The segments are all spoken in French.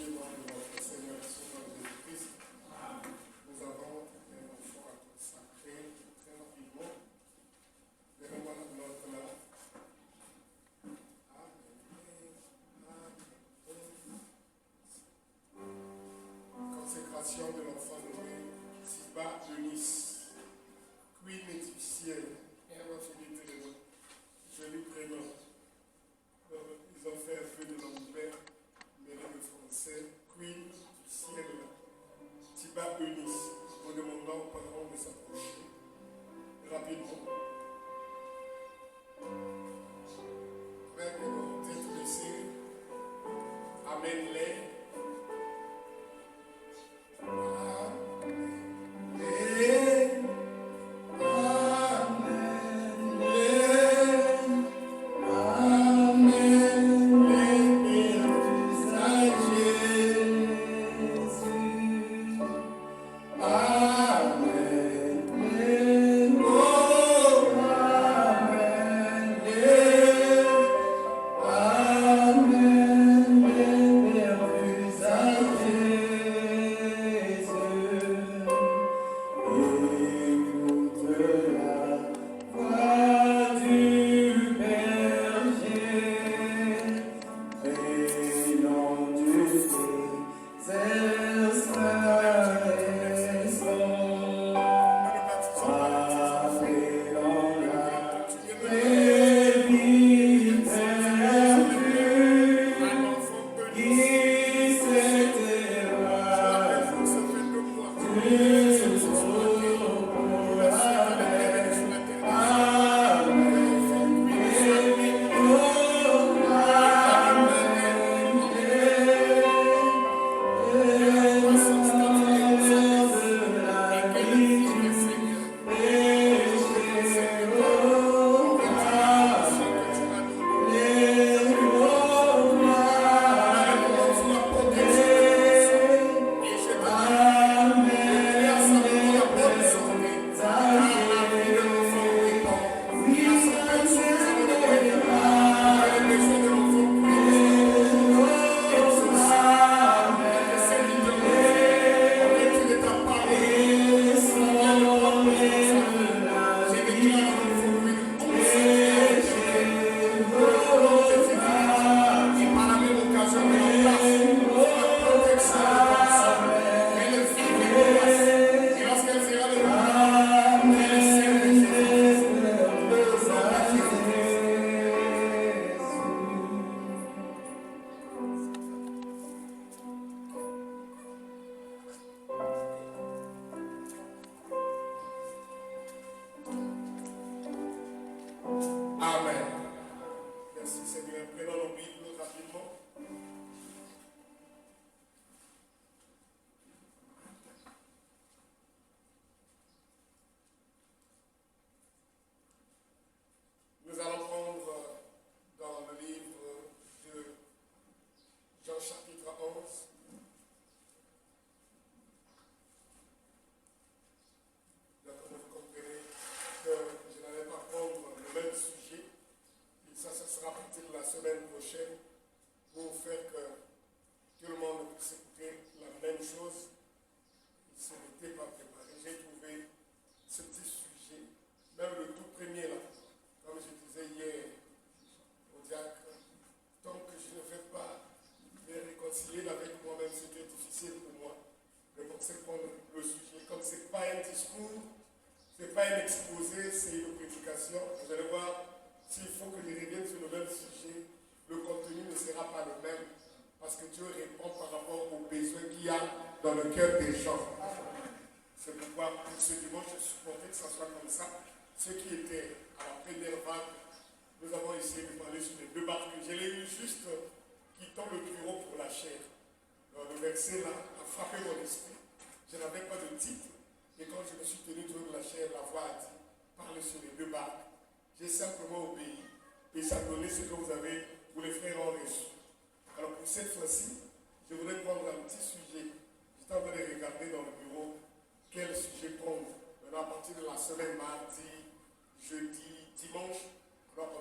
Dieu, nom de notre Seigneur et Sauveur Jésus-Christ, nous avons un enfant à consacrer très rapidement. Donnez-moi la note là. Consécration de l'enfant nommé Siba Eunice, Queen égyptienne. Elle va finir le joli prénom. Ils ont fait un peu de l'anglais, mais le français. Queen du ciel, Siba Eunice. Nous demandons au patron de s'approcher rapidement. Avec nos têtes baissées, amène-les.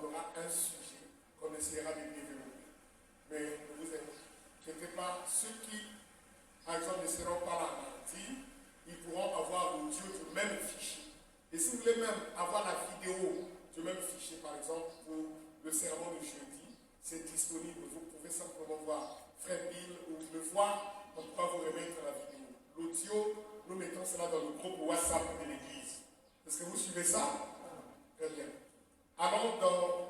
On aura un sujet qu'on essaiera de développer. Mais ne vous inquiétez pas. pas, ceux qui, par exemple, ne seront pas là mardi, ils pourront avoir l'audio du même fichier. Et si vous voulez même avoir la vidéo du même fichier, par exemple, pour le sermon de jeudi, c'est disponible. Vous pouvez simplement voir Frère Bill ou me voir, on pourra vous remettre la vidéo. L'audio, nous mettons cela dans le groupe WhatsApp de l'église. Est-ce que vous suivez ça? Très bien. Allons dans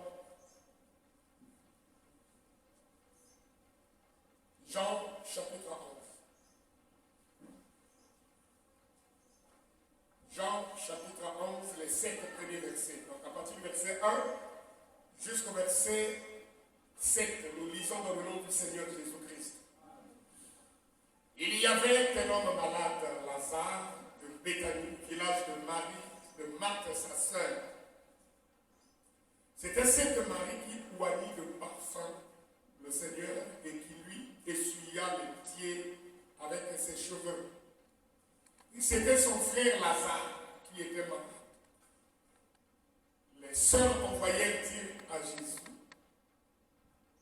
Jean chapitre 11. Jean chapitre 11, les 7 premiers versets. Donc à partir du verset 1 jusqu'au verset 7, nous lisons dans le nom du Seigneur Jésus-Christ. Il y avait un homme malade, Lazare, de Béthanie, village de Marie, de Marthe, sa sœur. C'était cette Marie qui oignit de parfum le Seigneur et qui lui essuya les pieds avec ses cheveux. C'était son frère Lazare qui était malade. Les sœurs envoyaient dire à Jésus,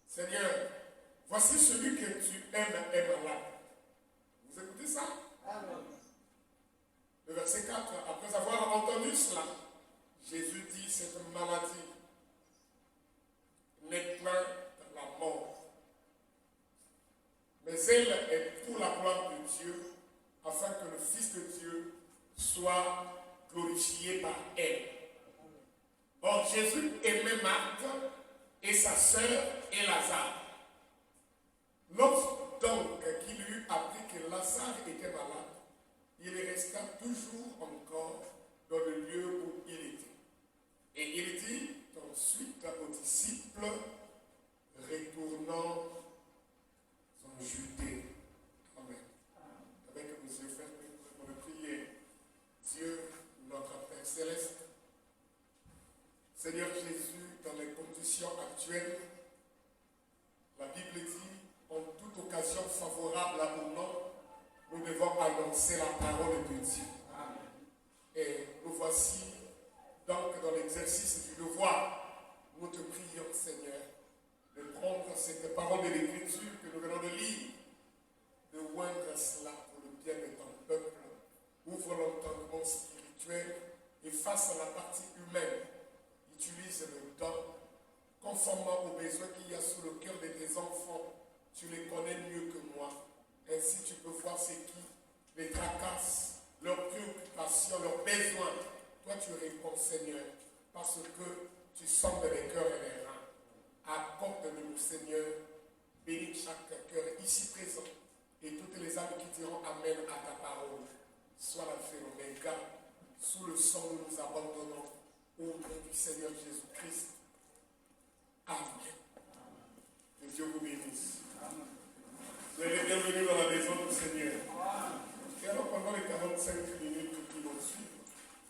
Seigneur, voici celui que tu aimes est malade. Vous écoutez ça? Amen. Le verset 4, après avoir entendu cela, Jésus dit, cette maladie n'est point la mort, mais elle est pour la gloire de Dieu, afin que le Fils de Dieu soit glorifié par elle. Or, Jésus aimait Marthe et sa sœur et Lazare. Lorsque donc qu'il eut appris que Lazare était malade, il resta toujours encore dans le lieu où il était. Et il dit ensuite aux disciples, retournant en Judée. Amen. Avec nos yeux fermés, pour le prier. Dieu, notre Père Céleste, Seigneur Jésus, dans les conditions actuelles, la Bible dit, en toute occasion favorable à mon nom, nous devons annoncer la parole de Dieu. Amen. Et nous voici donc dans l'exercice du devoir. Nous te prions, Seigneur, de prendre cette parole de l'Écriture que nous venons de lire, de oindre cela pour le bien de ton peuple. Ouvre l'entendement spirituel et face à la partie humaine, utilise le don conformément aux besoins qu'il y a sous le cœur de tes enfants. Tu les connais mieux que moi. Ainsi, tu peux voir ce qui les tracasse, leurs préoccupations, leurs besoins. Toi, tu réponds, Seigneur, parce que tu sondes les cœurs et les reins. Accorde-nous, Seigneur, bénis chaque cœur ici présent et toutes les âmes qui diront Amen à ta parole. Sois l'alpha et l'oméga. Sous le sang, nous nous abandonnons au nom du Seigneur Jésus-Christ. Amen. Que Dieu vous bénisse. Vous êtes bienvenus dans la maison du Seigneur. Et alors, pendant les 45 minutes qui vont suivre,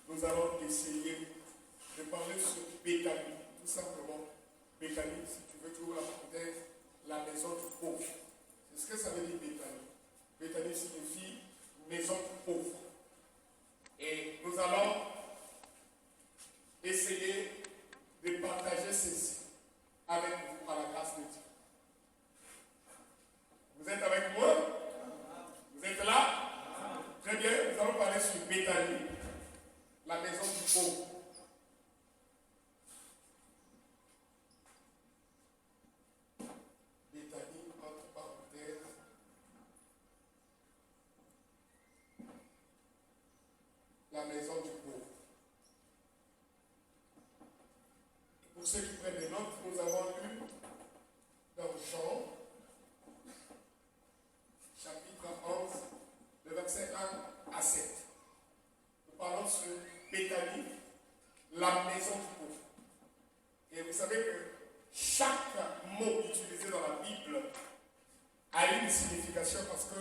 nous allons essayer de parler sur Béthanie. Tout simplement, Béthanie, si tu veux, tu ouvres la parenthèse, la maison du pauvre. C'est ce que ça veut dire Béthanie. Béthanie signifie maison du pauvre. Et nous allons essayer de partager ceci avec vous par la grâce de Dieu. Vous êtes avec moi? Vous êtes là? Très bien, nous allons parler sur Béthanie, la maison du pauvre. Béthanie, entre parenthèses, la maison du pauvre. Pour ceux qui prennent des notes, nous avons lu dans Jean, chapitre 11, le verset 1 à 7. Nous parlons sur Béthanie, la maison du pauvre. Et vous savez que chaque mot utilisé dans la Bible a une signification parce que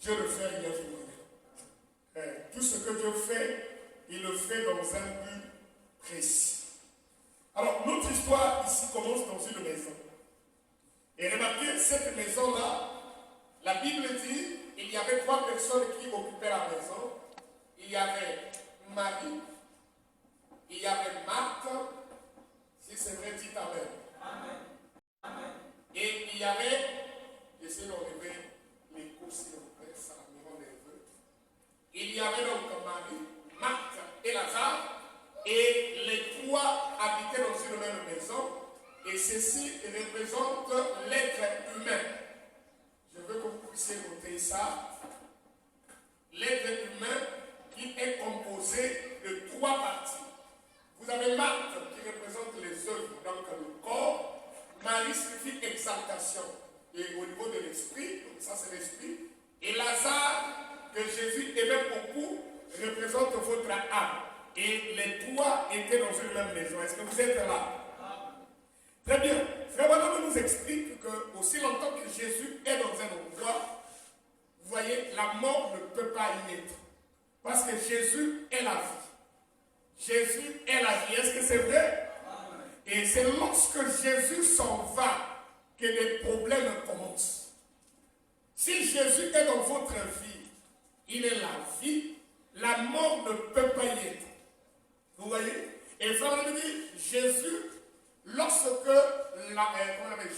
Dieu le fait rien finir. Tout ce que Dieu fait, il le fait dans un but précis. Alors, notre histoire ici commence dans une maison. Et remarquez, cette maison-là, la Bible dit, il y avait 3 personnes qui occupaient la maison. Il y avait Marie, il y avait Marthe, si c'est vrai, dites Amen. Amen. Et il y avait, essayez d'enlever avait donc Marie, Marthe et Lazare, et les trois habitaient dans une même maison, et ceci représente l'être humain. Je veux que vous puissiez noter ça. L'être humain qui est composé de trois parties. Vous avez Marthe qui représente les œuvres, donc le corps. Marie signifie exaltation. Et au niveau de l'esprit, donc ça c'est l'esprit. Et Lazare, que Jésus aimait beaucoup, représente votre âme. Et les trois étaient dans une même maison. Est-ce que vous êtes là? Très bien. Frère Branham nous explique que aussi longtemps que Jésus est dans un endroit, vous voyez, la mort ne peut pas y être. Parce que Jésus est la vie. Jésus est la vie. Est-ce que c'est vrai? Et c'est lorsque Jésus s'en va que les problèmes commencent. Si Jésus est dans votre vie, il est la vie, la mort ne peut pas y être. Vous voyez? Et Frère me dit, Jésus, lorsque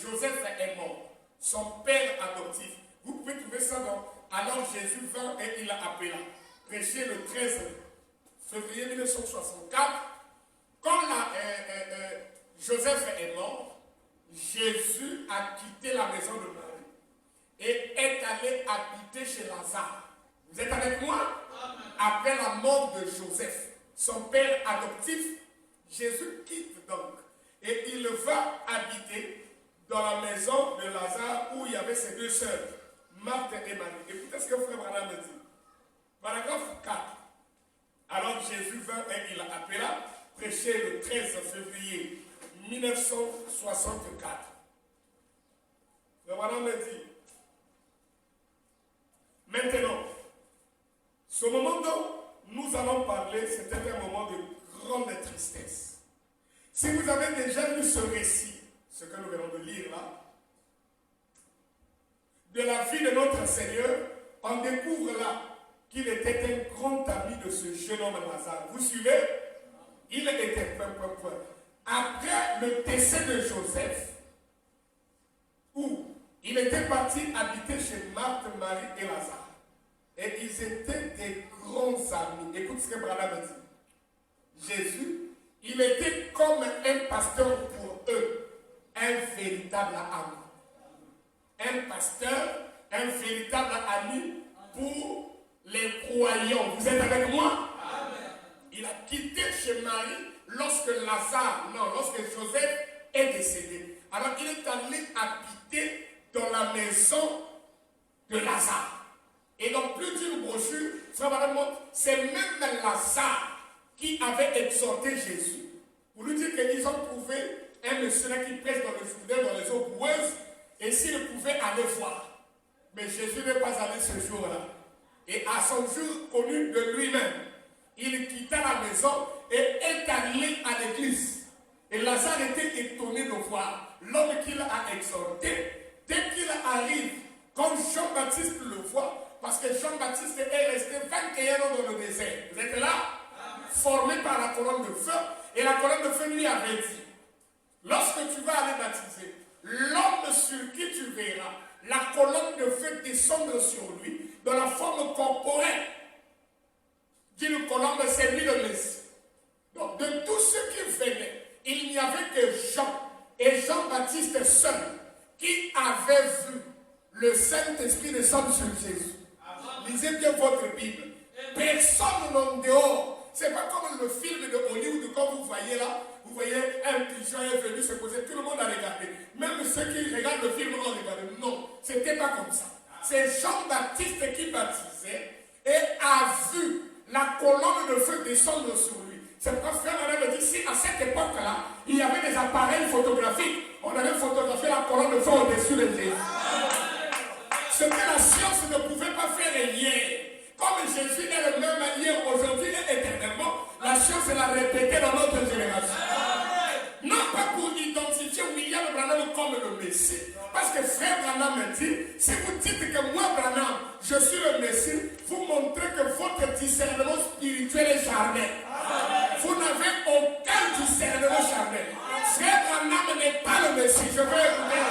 Joseph est mort, son père adoptif, vous pouvez trouver ça dans alors Jésus vint et il appela. Prêché le 13 février 1964. Quand Joseph est mort, Jésus a quitté la maison de Marie et est allé habiter chez Lazare. Vous êtes avec moi? Après la mort de Joseph, son père adoptif, Jésus quitte donc et il va habiter dans la maison de Lazare où il y avait ses deux sœurs, Marthe et Marie. Écoutez ce que Frère Branham dit. Paragraphe 4. Alors Jésus vint et il appela, prêché le 13 février 1964. Frère Branham dit, maintenant, ce moment dont nous allons parler, c'était un moment de grande tristesse. Si vous avez déjà lu ce récit, ce que nous venons de lire là, de la vie de notre Seigneur, on découvre là qu'il était un grand ami de ce jeune homme Lazare. Vous suivez? Il était point. Après le décès de Joseph, où il était parti habiter chez Marthe, Marie et Lazare. Et ils étaient des grands amis. Écoute ce que Branham dit. Jésus, il était comme un pasteur pour eux, un véritable ami. Un pasteur, un véritable ami pour les croyants. Vous êtes avec moi? Amen. Il a quitté chez Marie lorsque Joseph est décédé. Alors il est allé habiter dans la maison de Lazare. Et dans plus d'une brochure, c'est même Lazare qui avait exhorté Jésus. Pour lui dire qu'ils ont trouvé un monsieur qui prêche dans le Jourdain, dans les eaux boueuses, et s'il pouvait aller voir. Mais Jésus n'est pas allé ce jour-là. Et à son jour connu de lui-même, il quitta la maison et est allé à l'église. Et Lazare était étonné de voir l'homme qu'il a exhorté. Dès qu'il arrive, quand Jean-Baptiste le voit, parce que Jean-Baptiste est resté 21 ans dans le désert. Vous êtes là? Formé par la colonne de feu. Et la colonne de feu lui avait dit, lorsque tu vas aller baptiser, l'homme sur qui tu verras la colonne de feu descendre sur lui dans la forme corporelle d'une colombe, c'est lui le Messie. Donc de tous ceux qui venaient, il n'y avait que Jean et Jean-Baptiste seul qui avaient vu le Saint-Esprit descendre sur Jésus. Lisez bien votre Bible. Personne en dehors. C'est pas comme le film de Hollywood quand vous voyez là. Vous voyez un pigeon est venu se poser, tout le monde a regardé. Même ceux qui regardent le film ont regardé. Non, c'était pas comme ça. C'est Jean-Baptiste qui baptisait et a vu la colonne de feu descendre sur lui. C'est pourquoi Frère Branham dit, si à cette époque-là, il y avait des appareils photographiques, on avait photographié la colonne de feu au-dessus de Jésus. Ce que la science ne pouvait pas faire hier. Comme Jésus est le même hier, aujourd'hui et éternellement, la science l'a répété dans notre génération. Non pas pour identifier William Branham comme le Messie. Parce que Frère Branham me dit, si vous dites que moi, Branham, je suis le Messie, vous montrez que votre discernement spirituel est charnel. Vous n'avez aucun discernement charnel. Frère Branham n'est pas le Messie. Je veux écouter.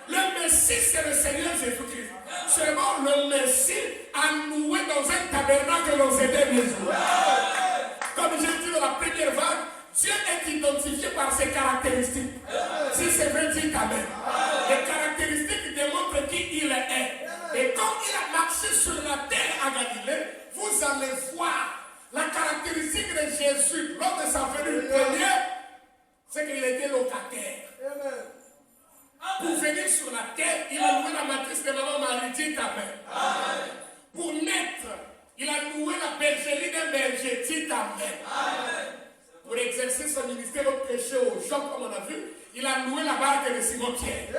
Le Messie, c'est le Seigneur Jésus-Christ. Seulement le Messie a noué dans un tabernacle tabernacle dans ces derniers jours. Comme j'ai dit dans la première vague, Dieu est identifié par ses caractéristiques. Si c'est vrai, dites Amen. Les caractéristiques démontrent qui il est. Et quand il a marché sur la terre à Galilée, vous allez voir la caractéristique de Jésus lors de sa venue première, c'est qu'il était locataire. Pour venir sur la terre, il a loué la matrice de maman Marie, dites Amen. Pour naître, il a loué la bergerie d'un berger, dites Amen. Pour exercer son ministère au péché aux gens, comme on a vu, il a loué la barque de Simon-Pierre.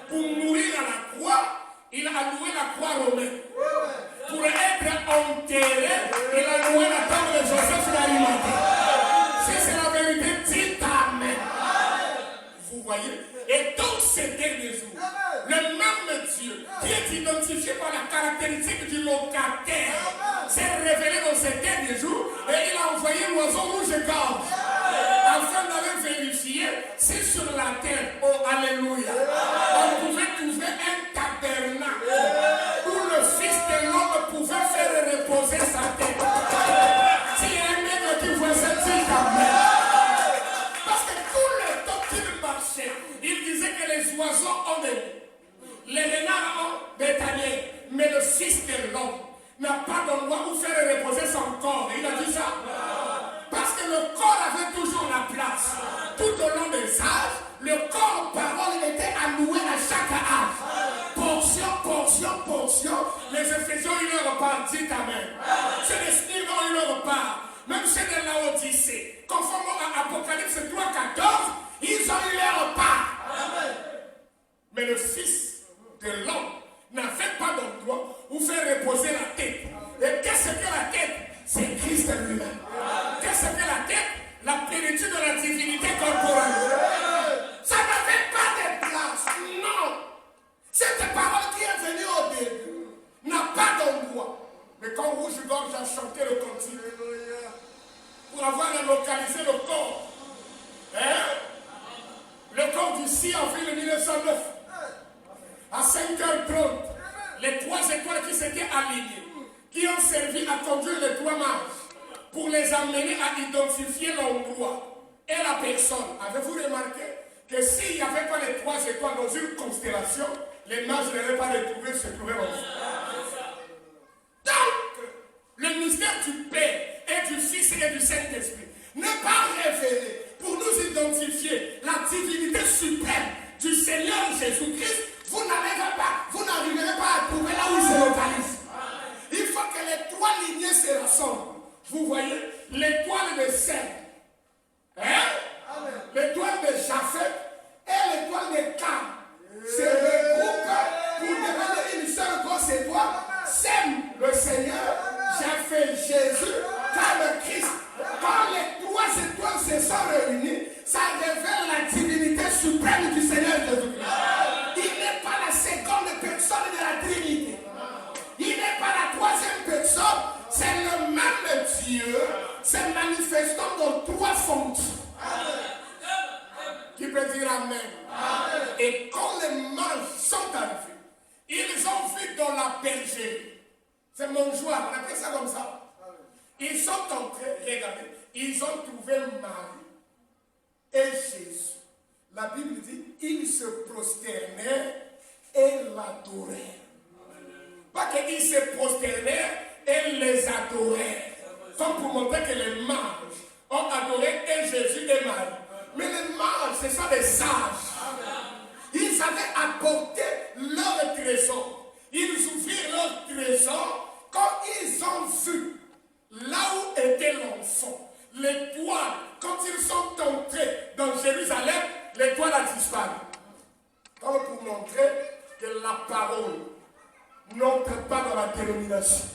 Pour mourir à la croix, il a loué la croix romaine. Pour être enterré, il a loué la tombe de Joseph d'Arimathée. Si c'est la vérité, dites Amen. Vous voyez? Et dans ces derniers jours, le même Dieu qui est identifié par la caractéristique du locataire s'est révélé dans ces derniers jours et il a envoyé l'oiseau rouge-gorge afin d'aller vérifier si sur la terre, oh alléluia, on pouvait trouver un tabernacle où le Fils de l'homme pouvait faire reposer sa tête. S'il y a un mec qui voit ça, dit Amen. Parce que tout le temps qu'il marchait, il disait que les oiseaux ont des nids, les renards ont des tanières, mais le Fils de l'homme n'a pas d'endroit où faire reposer son corps. Il a dit ça. Parce que le corps avait toujours la place. Tout au long des âges, le corps parole était alloué à chaque âge. Portion, portion, portion. Les Éphésiens ont eu leur part, dites Amen. Ceux des Smyrne ont eu leur part. Même ceux de Laodicée, conformément à Apocalypse 3:14, ils ont eu leur part. Amen. Mais le Fils de l'homme n'avait pas d'endroit où faire reposer la tête. Et qu'est-ce que la tête? C'est Christ lui-même. Qu'est-ce que la tête? La plénitude de la divinité corporelle. Ça n'avait pas de place. Non. Cette parole qui est venue au début n'a pas d'endroit. Mais quand Rouge-Gorge a chanté le cantique, pour avoir localisé le corps, le corps du 6 avril 1909, à 5h30, les 3 étoiles qui s'étaient alignées, qui ont servi à conduire les 3 mages pour les amener à identifier l'endroit et la personne. Avez-vous remarqué que s'il n'y avait pas les 3 étoiles dans une constellation, les mages n'auraient pas retrouvé ce trouver Donc, le mystère du Père et du Fils et du Saint-Esprit n'est pas révélé pour nous identifier la divinité suprême du Seigneur Jésus-Christ. Vous n'arriverez pas à trouver là où il se localise. Il faut que les 3 lignées se rassemblent. Vous voyez, l'étoile de Sem, l'étoile de Japhet et l'étoile de Cam se regroupent pour devenir une seule grosse étoile. Sem, le Seigneur, Japhet, Jésus, Cam, le Christ. Quand les 3 étoiles se sont réunies, ça révèle la divinité suprême du Seigneur Jésus-Christ. Il n'est pas la seconde personne de la Trinité. Il n'est pas la 3e personne. C'est le même Dieu se manifestant dans 3 fonctions. Qui peut dire Amen. Et quand les mages sont arrivés, ils ont vu dans la bergerie. C'est mon joie, on appelle ça comme ça. Ils sont entrés, regardez, ils ont trouvé Marie et Jésus. La Bible dit, ils se prosternèrent et l'adorèrent. Pas qu'ils se prosternèrent et les adorèrent. Comme pour montrer que les mages ont adoré et Jésus et Marie. Mais les mages, ce sont des sages. Ils avaient apporté leur trésor. Ils ouvrirent leur trésor quand ils ont vu là où était l'enfant. L'étoile, quand ils sont entrés dans Jérusalem, l'étoile a disparu. Comme pour montrer que la parole n'entre pas dans la dénomination.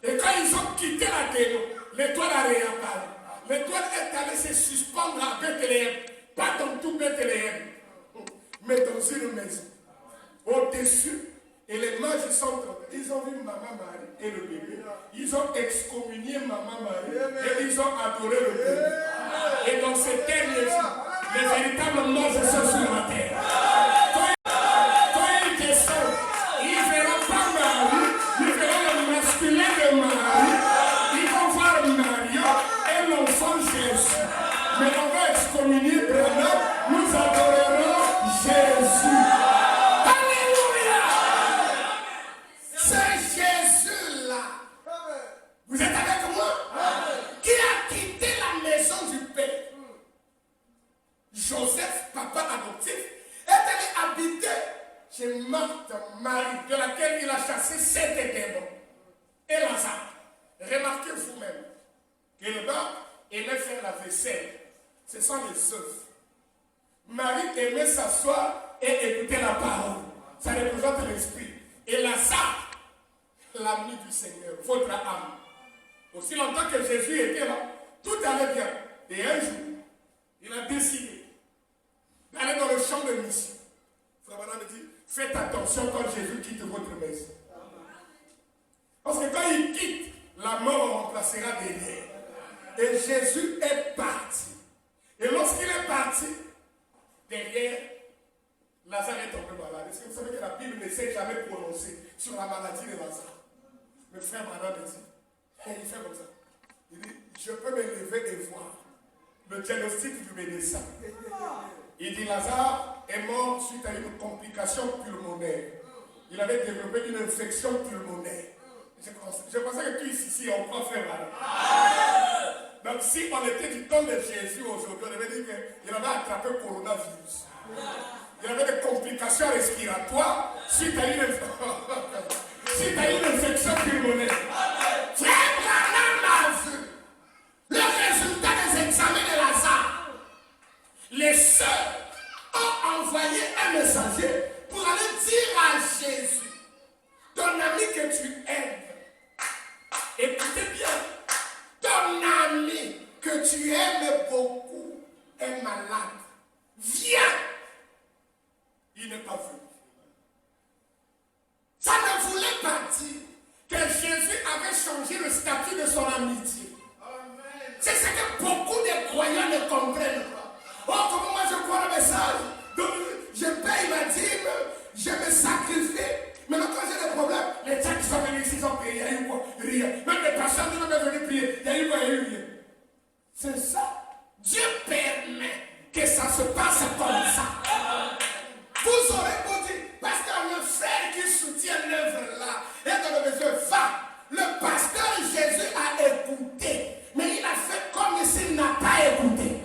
Et quand ils ont quitté la dénomination, l'étoile a réapparu. L'étoile est allée se suspendre à Bethléem. Pas dans tout Bethléem, mais dans une maison. Au-dessus, et les mages sont entrés. Ils ont vu Maman Marie et le bébé. Ils ont excommunié Maman Marie et ils ont adoré le bébé. Et dans ces derniers jours, les véritables mages sont sur la terre. Quand ils descendent, ils ne verront pas Marie, ils verront le masculin de Marie. Joseph, papa adoptif, est allé habiter chez Marthe, Marie, de laquelle il a chassé 7 démons. Et Lazare. Remarquez vous-même que le gars aimait faire la vaisselle. Ce sont les œuvres. Marie aimait s'asseoir et écouter la parole. Ça représente l'esprit. Et Lazare, l'ami du Seigneur, votre âme. Aussi longtemps que Jésus était là, tout allait bien. Et un jour, il a décidé d'aller dans le champ de mission. Frère Madame me dit, faites attention quand Jésus quitte votre maison. Parce que quand il quitte, la mort remplacera derrière. Et Jésus est parti. Et lorsqu'il est parti, derrière, Lazare est tombé malade. Est-ce que vous savez que la Bible ne s'est jamais prononcée sur la maladie de Lazare? Le frère Madame me dit, il fait comme ça. Il dit, je peux me lever et voir le diagnostic du médecin. Il dit, Lazare est mort suite à une complication pulmonaire. Il avait développé une infection pulmonaire. Je pensais que tous ici, on croit faire mal. Donc si on était du temps de Jésus aujourd'hui, on avait dit qu'il avait attrapé le coronavirus. Il avait des complications respiratoires suite à une infection pulmonaire. Frère Branham a vu le résultat des examens de Lazare. Les sœurs ont envoyé un messager pour aller dire à Jésus, ton ami que tu aimes, écoutez bien, ton ami que tu aimes beaucoup est malade. Viens. Il n'est pas venu. Ça ne voulait pas dire que Jésus avait changé le statut de son amitié. C'est ce que beaucoup de croyants ne comprennent pas. Oh, comment moi je crois le message. Donc, je paye ma dîme, je me sacrifie. Maintenant, quand j'ai des problèmes, les gens qui sont venus ici, ils ont payé, il y a eu quoi? Rien. Même les personnes qui sont venues prier, il y a eu quoi? Il y a eu rien. C'est ça. Dieu permet que ça se passe comme ça. Vous aurez beau dire, parce qu'il y a un frère qui soutient l'œuvre là, et dans le besoin, va. Le pasteur Jésus a écouté, mais il a fait comme s'il n'a pas écouté.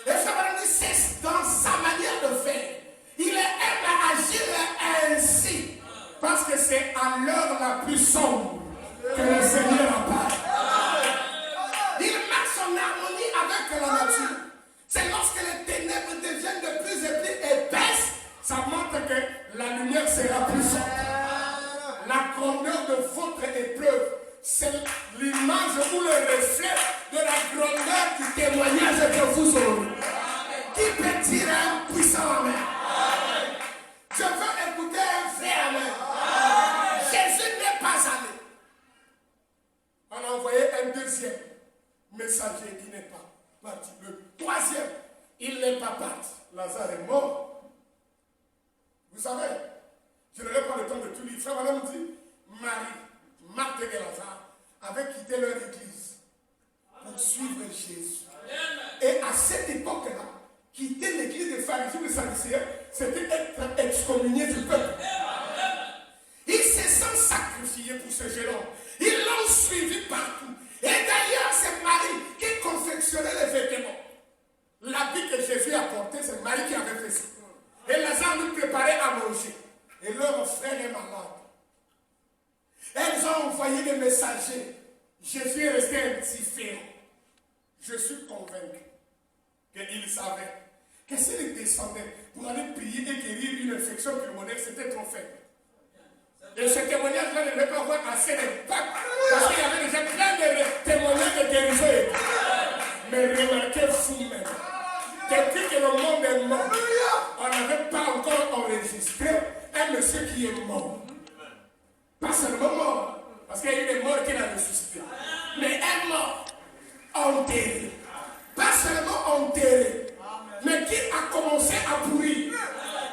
Et ça va dire, c'est dans sa manière de faire. Il aime agir ainsi, parce que c'est à l'heure la plus sombre que le Seigneur apparaît. Il marche en harmonie avec la nature. C'est lorsque les ténèbres deviennent de plus en plus épaisses, ça montre que la lumière sera plus sombre. La grandeur de votre épreuve, c'est l'image ou le reflet de la grandeur du témoignage que vous aurez. Qui peut dire un puissant amen? Je veux écouter un vrai amen. Jésus n'est pas allé. On a envoyé un deuxième messager qui n'est pas parti. Le troisième, il n'est pas parti. Lazare est mort. Vous savez, je n'aurai pas le temps de tout lire. Frère Madame dit, Marie, Marthe et Lazare avaient quitté leur église pour suivre Jésus. Et à cette époque-là, quitter l'église des pharisiens et des sadducéens, c'était être excommunié du peuple. Ils se sont sacrifiés pour ce jeune homme. Ils l'ont suivi partout. Et d'ailleurs, c'est Marie qui confectionnait les vêtements. L'habit que Jésus a porté, c'est Marie qui avait fait ça. Et Lazare nous préparait à manger. Et leur frère est malade. Elles ont envoyé des messagers. Jésus est resté indifférent. Je suis convaincu qu'il savait que s'il descendait pour aller prier et guérir une infection pulmonaire, c'était trop faible. Et ce témoignage-là ne devait pas avoir assez d'impact parce qu'il y avait déjà plein de témoignages de guérison. Mais remarquez vous-même, depuis que le monde est mort, on n'avait pas encore enregistré un monsieur qui est mort. Pas seulement mort, parce qu'il y a eu des morts qu'il a ressuscité, mais un mort enterré. Pas seulement enterré, mais qui a commencé à pourrir.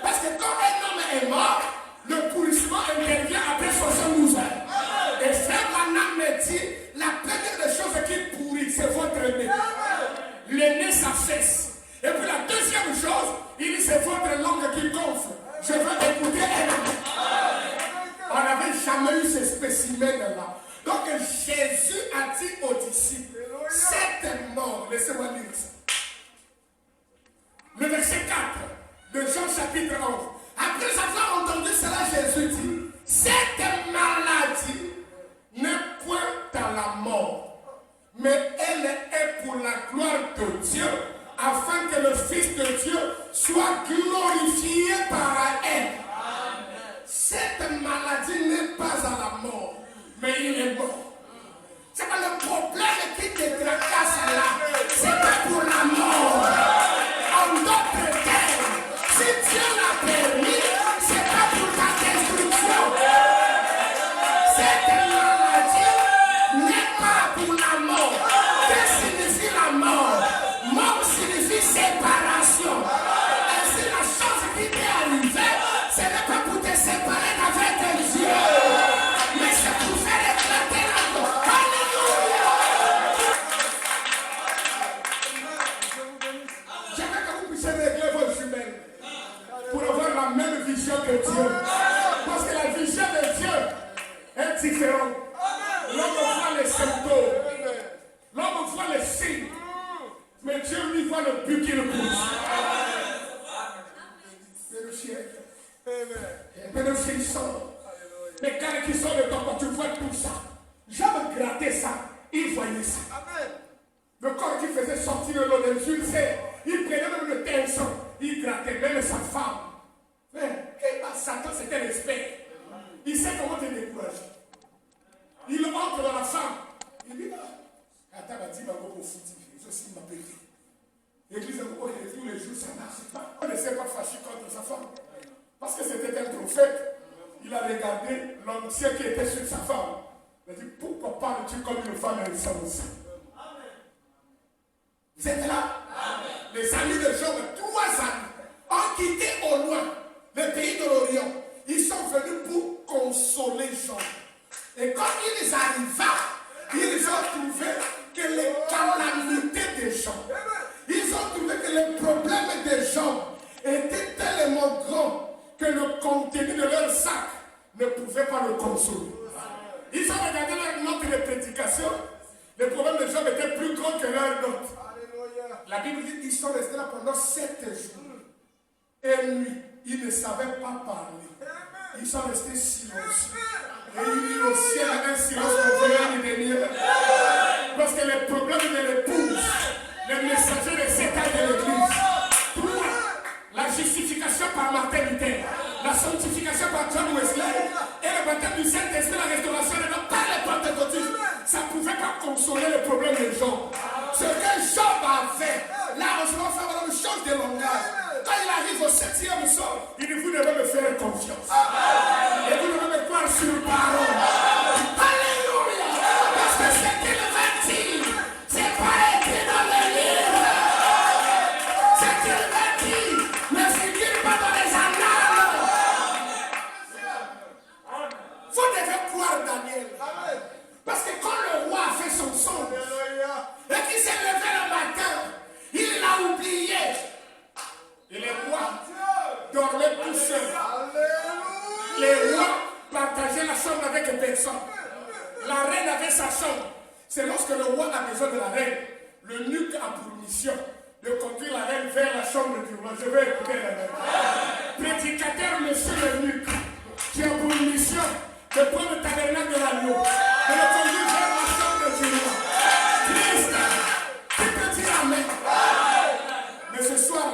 Parce que quand un homme est mort, le pourrissement intervient après 72 heures. Et frère Branham me dit, la première des choses qui pourrit, c'est votre nez. Le nez s'affaisse. Et puis la deuxième chose, il dit, c'est votre langue qui gonfle. Je veux écouter un homme. On n'avait jamais eu ces spécimens-là. Donc Jésus a dit aux disciples, cette mort, laissez-moi lire ça. chapitre 11. Après avoir entendu cela, Jésus dit, cette maladie n'est point à la mort, mais elle est pour la gloire de Dieu, afin que le Fils de Dieu soit glorifié par elle. Cette maladie n'est pas à la mort, mais il est mort. C'est pas le problème qui te tracasse là, c'est pas pour la mort. En d'autres termes, si Dieu l'a permis, c'est pas pour ta destruction. Cette maladie n'est pas pour la mort. Que signifie la mort? Mort signifie séparation. Et si la chose qui t'est arrivée, ce n'est pas pour te séparer d'avec Dieu, mais c'est pour faire éclater la mort. Alléluia! J'aimerais que vous puissiez régler vos jumelles pour avoir la même vision que Dieu. Parce que la vision de Dieu est différente. L'homme voit les symptômes, l'homme voit les signes, mais Dieu lui voit le but qui le pousse. Mais le chien sort. Mais quand il sort de ton corps, tu vois tout ça. Jamais gratter ça, il voyait ça. Le corps qui faisait sortir de l'eau des huiles, il prenait même le pinceau, il grattait même sa femme. Mais Satan, c'était l'expert. Il sait comment te décourager. Il entre dans la femme. Il dit, attends, il va beaucoup foutre. Il faut aussi m'appeler. L'église tous les jours, ça ne marche pas. On ne s'est pas fâché contre sa femme. Parce que c'était un prophète. Il a regardé l'ancien qui était sur sa femme. Il a dit, pourquoi parles-tu comme une femme insensée? Vous êtes là? Amen. Les amis de Job, 3 amis, ont quitté au loin le pays de l'Orient. Ils sont venus pour consoler Job. Et quand ils arrivent, ils ont trouvé que les calamités des gens, ils ont trouvé que les problèmes des gens étaient tellement grands que le contenu de leur sac ne pouvait pas le consoler. Ils ont regardé leur note de prédication, les problèmes des gens étaient plus grands que leur note. La Bible dit qu'ils sont restés là pendant 7 jours et nuit. Ils ne savaient pas parler. Ils sont restés silencieux. Et ils disent au ciel un silence qu'on veut venir. Parce que les problèmes de l'épouse, les messagers de Satan de l'église, pour la justification par maternité, la sanctification par John Wesley et le baptême du Saint-Esprit, la restauration de l'homme par les pentecôtistes, ça ne pouvait pas consoler les problèmes des gens. Ce que Job a fait, là, on se va faire une chose de langage. Quand il arrive au 7e sol, il dit, vous devez me faire confiance. Et vous devez me croire sur parole. Alléluia. Parce que ce qu'il va dire, c'est pas écrit dans le livre. Ce qu'il va dire ne figure pas dans les annales. Vous devez croire Daniel. Parce que quand le roi a fait son songe, et qu'il s'est levé le matin, il l'a oublié. Et les rois dormaient tout seuls. Les rois partageaient la chambre avec personne. La reine avait sa chambre. C'est lorsque le roi a besoin de la reine, le nuque a pour mission de conduire la reine vers la chambre du roi. Je vais écouter la reine. Prédicateur, monsieur le nuque, tu as pour mission de prendre le tabernacle de l'agneau, de le conduire vers la chambre du roi. Christ, tu peux dire amen. Mais ce soir,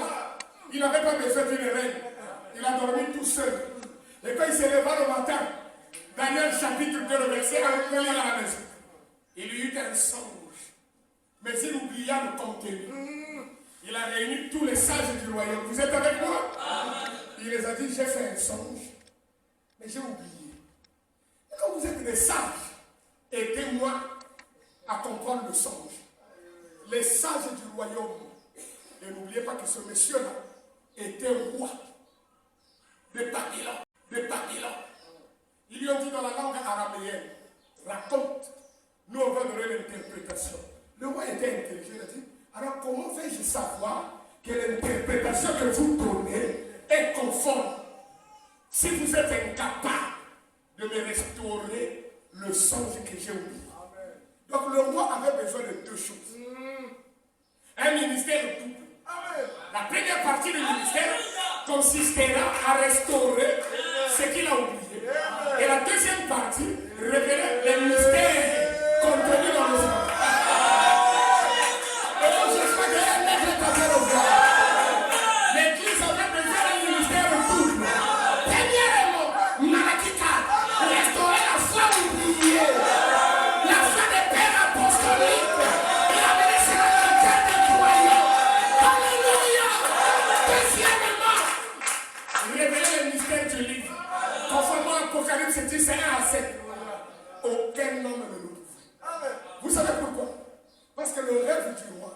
il n'avait pas besoin d'une reine. Il a dormi tout seul. Et quand il s'est levé le matin, Daniel chapitre 2, le verset 1, il est à la maison. Il lui eut un songe. Mais il oublia le contenu. Il a réuni tous les sages du royaume. Vous êtes avec moi? Il les a dit, j'ai fait un songe, mais j'ai oublié. Et quand vous êtes des sages, aidez-moi à comprendre le songe. Les sages du royaume. Et n'oubliez pas que ce monsieur-là était roi de Babylone. Ils lui ont dit dans la langue araméenne, raconte, nous on va donner l'interprétation. Le roi était intelligent, il a dit, alors comment vais-je savoir que l'interprétation que vous donnez est conforme si vous êtes incapable de me restaurer le songe que j'ai oublié? Donc le roi avait besoin de 2 choses. Un ministère double. La première partie du ministère, consistera à restaurer ce qu'il a oublié. Et la deuxième partie révéler les mystères contenus dans le sang. Et j'espère que les nègres t'appellent au voir. L'église avait besoin d'un ministère double. Premièrement, Malachie 4, restaurer la foi oubliée. La foi des pères apostoliques. Et amener cela dans le cœur des croyants. Alléluia. Deuxièmement, révéler les mystères du livre. Conformément à Apocalypse 10, 1 à 7. Aucun homme ne le trouve. Vous savez pourquoi? Parce que le rêve du roi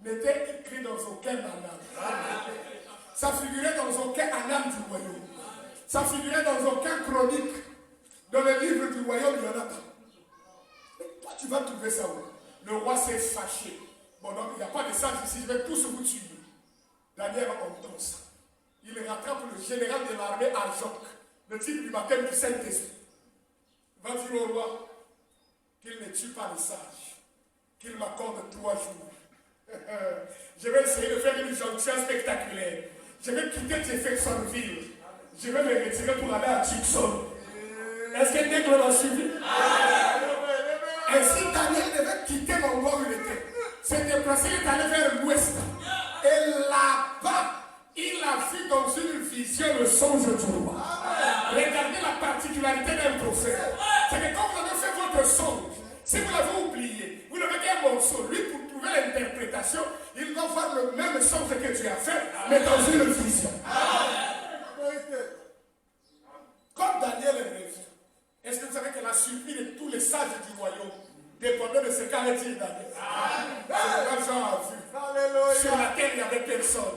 n'était écrit dans aucun annale. Ça figurait dans aucun annale du royaume. Ça figurait dans aucun chronique. Dans le livre du royaume, il n'y en a pas. Mais toi, tu vas trouver ça où? Le roi s'est fâché. Bon, donc il n'y a pas de sage ici, je vais tous vous tuer. Daniel entend ça. Il rattrape le général de l'armée Arjoc, le type du baptême du Saint-Esprit. Va dire au roi qu'il ne tue pas les sages, qu'il m'accorde 3 jours. Je vais essayer de faire une jonction spectaculaire. Je vais quitter Jeffersonville. Je vais me retirer pour aller à Tucson. Est-ce que Nègre m'a suivi? Ainsi, Daniel devait quitter l'endroit où il était. Se déplacer, il est allé vers l'ouest. Et là-bas, il a vu dans une vision le songe du roi. Regardez la particularité d'un prophète. C'est que quand vous avez fait votre songe, si vous l'avez oublié, vous n'avez qu'un morceau. Lui, pour trouver l'interprétation, il doit voir le même songe que tu as fait, mais dans une vision. Comme Daniel est rêvé, est-ce que vous savez que la surprise de tous les sages du royaume dépendait de ce qu'a dit Daniel? C'est ce que Jean a vu. Sur la terre, il n'y avait personne.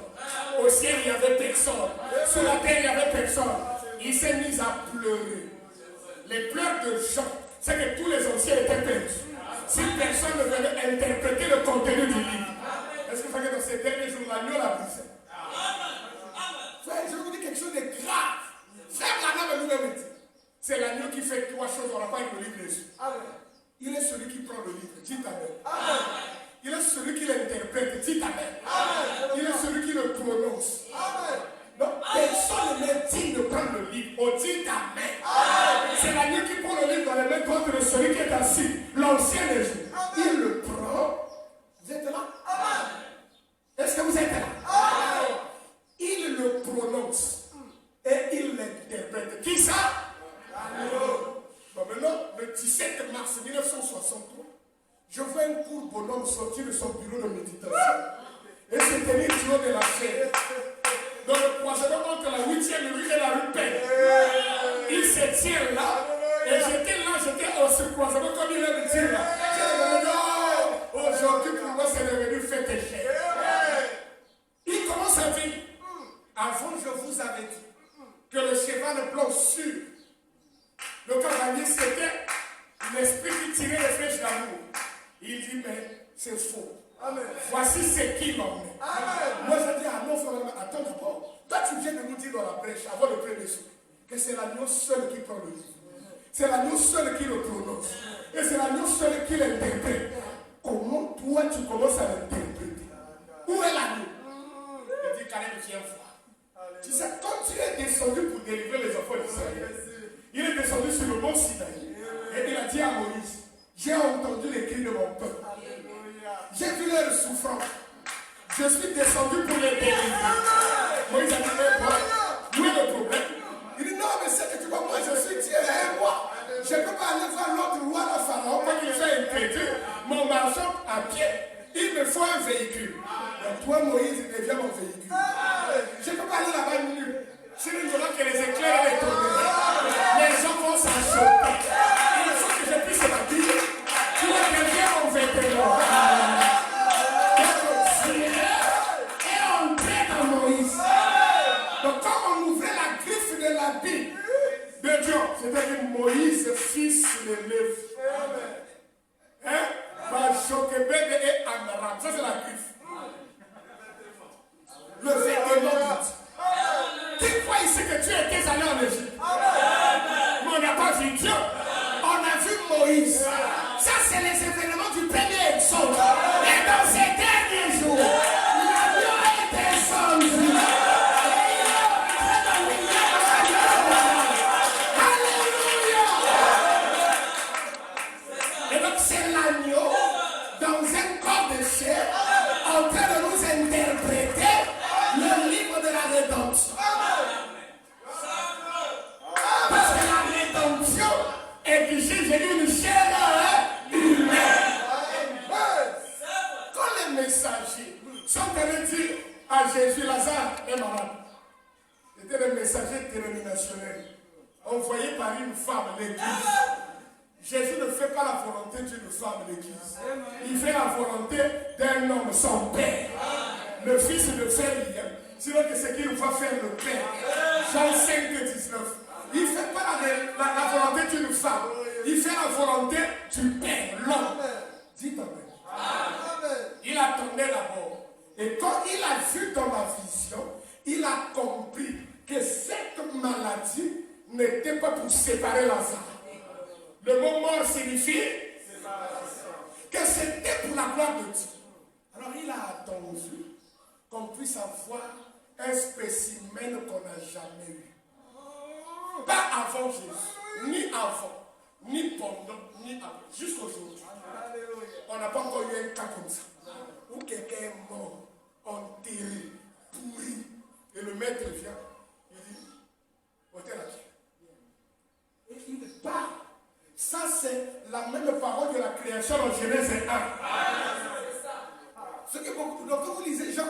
Au ciel, il n'y avait personne. Sur la terre, il n'y avait personne. Il s'est mis à pleurer. Les pleurs de Jean, c'est que tous les anciens étaient perdus. Si personne ne venait interpréter le contenu du livre. Est-ce que vous savez que dans ces derniers jours, l'agneau l'a brisé? Frère, je vais vous dire quelque chose de grave. Frère Branham lui-même dit. C'est l'agneau qui fait 3 choses, on n'a pas avec le livre Jésus. Il est celui qui prend le livre, dit Amen. Il est celui qui l'interprète, dit Amen. Il est celui qui le prononce. Donc, personne n'est digne de prendre le livre. On dit Amen. C'est l'agneau qui prend le livre dans les mains contre de celui qui est assis. L'ancien Jésus. Il le prend. Vous êtes là? Est-ce que vous êtes là? Il le prononce. Et il l'interprète. Qui ça? Bon, maintenant, le 17 mars 1963, je vois un court bonhomme sortir de son bureau de méditation et se tenir du haut de la chaise. Dans le croisement entre la 8e rue et la rue Pelle. Il se tient là, et j'étais au ce croisement comme il est de dire là. J'ai dit, aujourd'hui pour moi c'est devenu fête et chère. Il commence à dire, avant je vous avais dit que le cheval blanc sûr, le cavalier c'était l'esprit qui tirait les flèches d'amour. Il dit, mais c'est faux. Amen. Voici ce qui m'en est. Moi je dis, ah non, frère, attends d'abord. Toi tu viens de nous dire dans la brèche, avant le premier saut, que c'est l'agneau seul qui prend le livre. C'est l'agneau seul qui le prononce. Et c'est l'agneau seul qui l'interprète. Comment toi tu commences à l'interpréter? Où est l'agneau? Il dit, Caleb, viens voir. Tu sais, quand tu es descendu pour délivrer les enfants d'Israël, il est descendu sur le mont Sinaï. Et il a dit à Moïse, j'ai entendu les cris de mon peuple. J'ai vu leur souffrance. Je suis descendu pour les délivrer. Moïse a dit, mais moi, où est le problème? Il dit, non, mais c'est que tu vois, moi je suis Dieu, et moi, je ne peux pas aller voir l'autre roi, le pharaon, pas qu'il fait un crédit, mon marchand à pied. Il me faut un véhicule. Donc toi, Moïse, deviens mon véhicule. Je ne peux pas aller là-bas nu. S'il y aura que les éclairs et les tonnerres, les gens vont s'en choper. Il faut que je puisse m'habiller. Tu vas devenir mon vêtement. Et entrer dans Moïse. la rédemption. Parce que la rédemption exige, j'ai dit, une chair humaine. Quand les messagers sont allés dire à Jésus, Lazare est malade. C'était des messagers dénominationnels, envoyés par une femme, l'église. Jésus ne fait pas la volonté d'une femme, l'église. Il fait la volonté d'un homme, son père. Le fils ne fait rien, sinon que ce qu'il va faire le père. Jean 5, 19. Il ne fait pas la volonté d'une femme. Il fait la volonté du père, l'homme. Dites amen. Il attendait d'abord. Et quand il a vu dans la vision, il a compris que cette maladie n'était pas pour séparer Lazare. Le mot mort signifie que c'était pour la gloire de Dieu. Alors il a attendu qu'on puisse avoir un spécimen qu'on n'a jamais eu. Pas avant Jésus, ni avant, ni pendant, ni après. Jusqu'aujourd'hui. On n'a pas encore eu un cas comme ça. Où quelqu'un est mort, enterré, pourri. Et le maître vient, il dit, ôtez la pierre. Et il part. Ça, c'est la même parole de la création en Genèse 1. Ce que quand vous lisez Jean,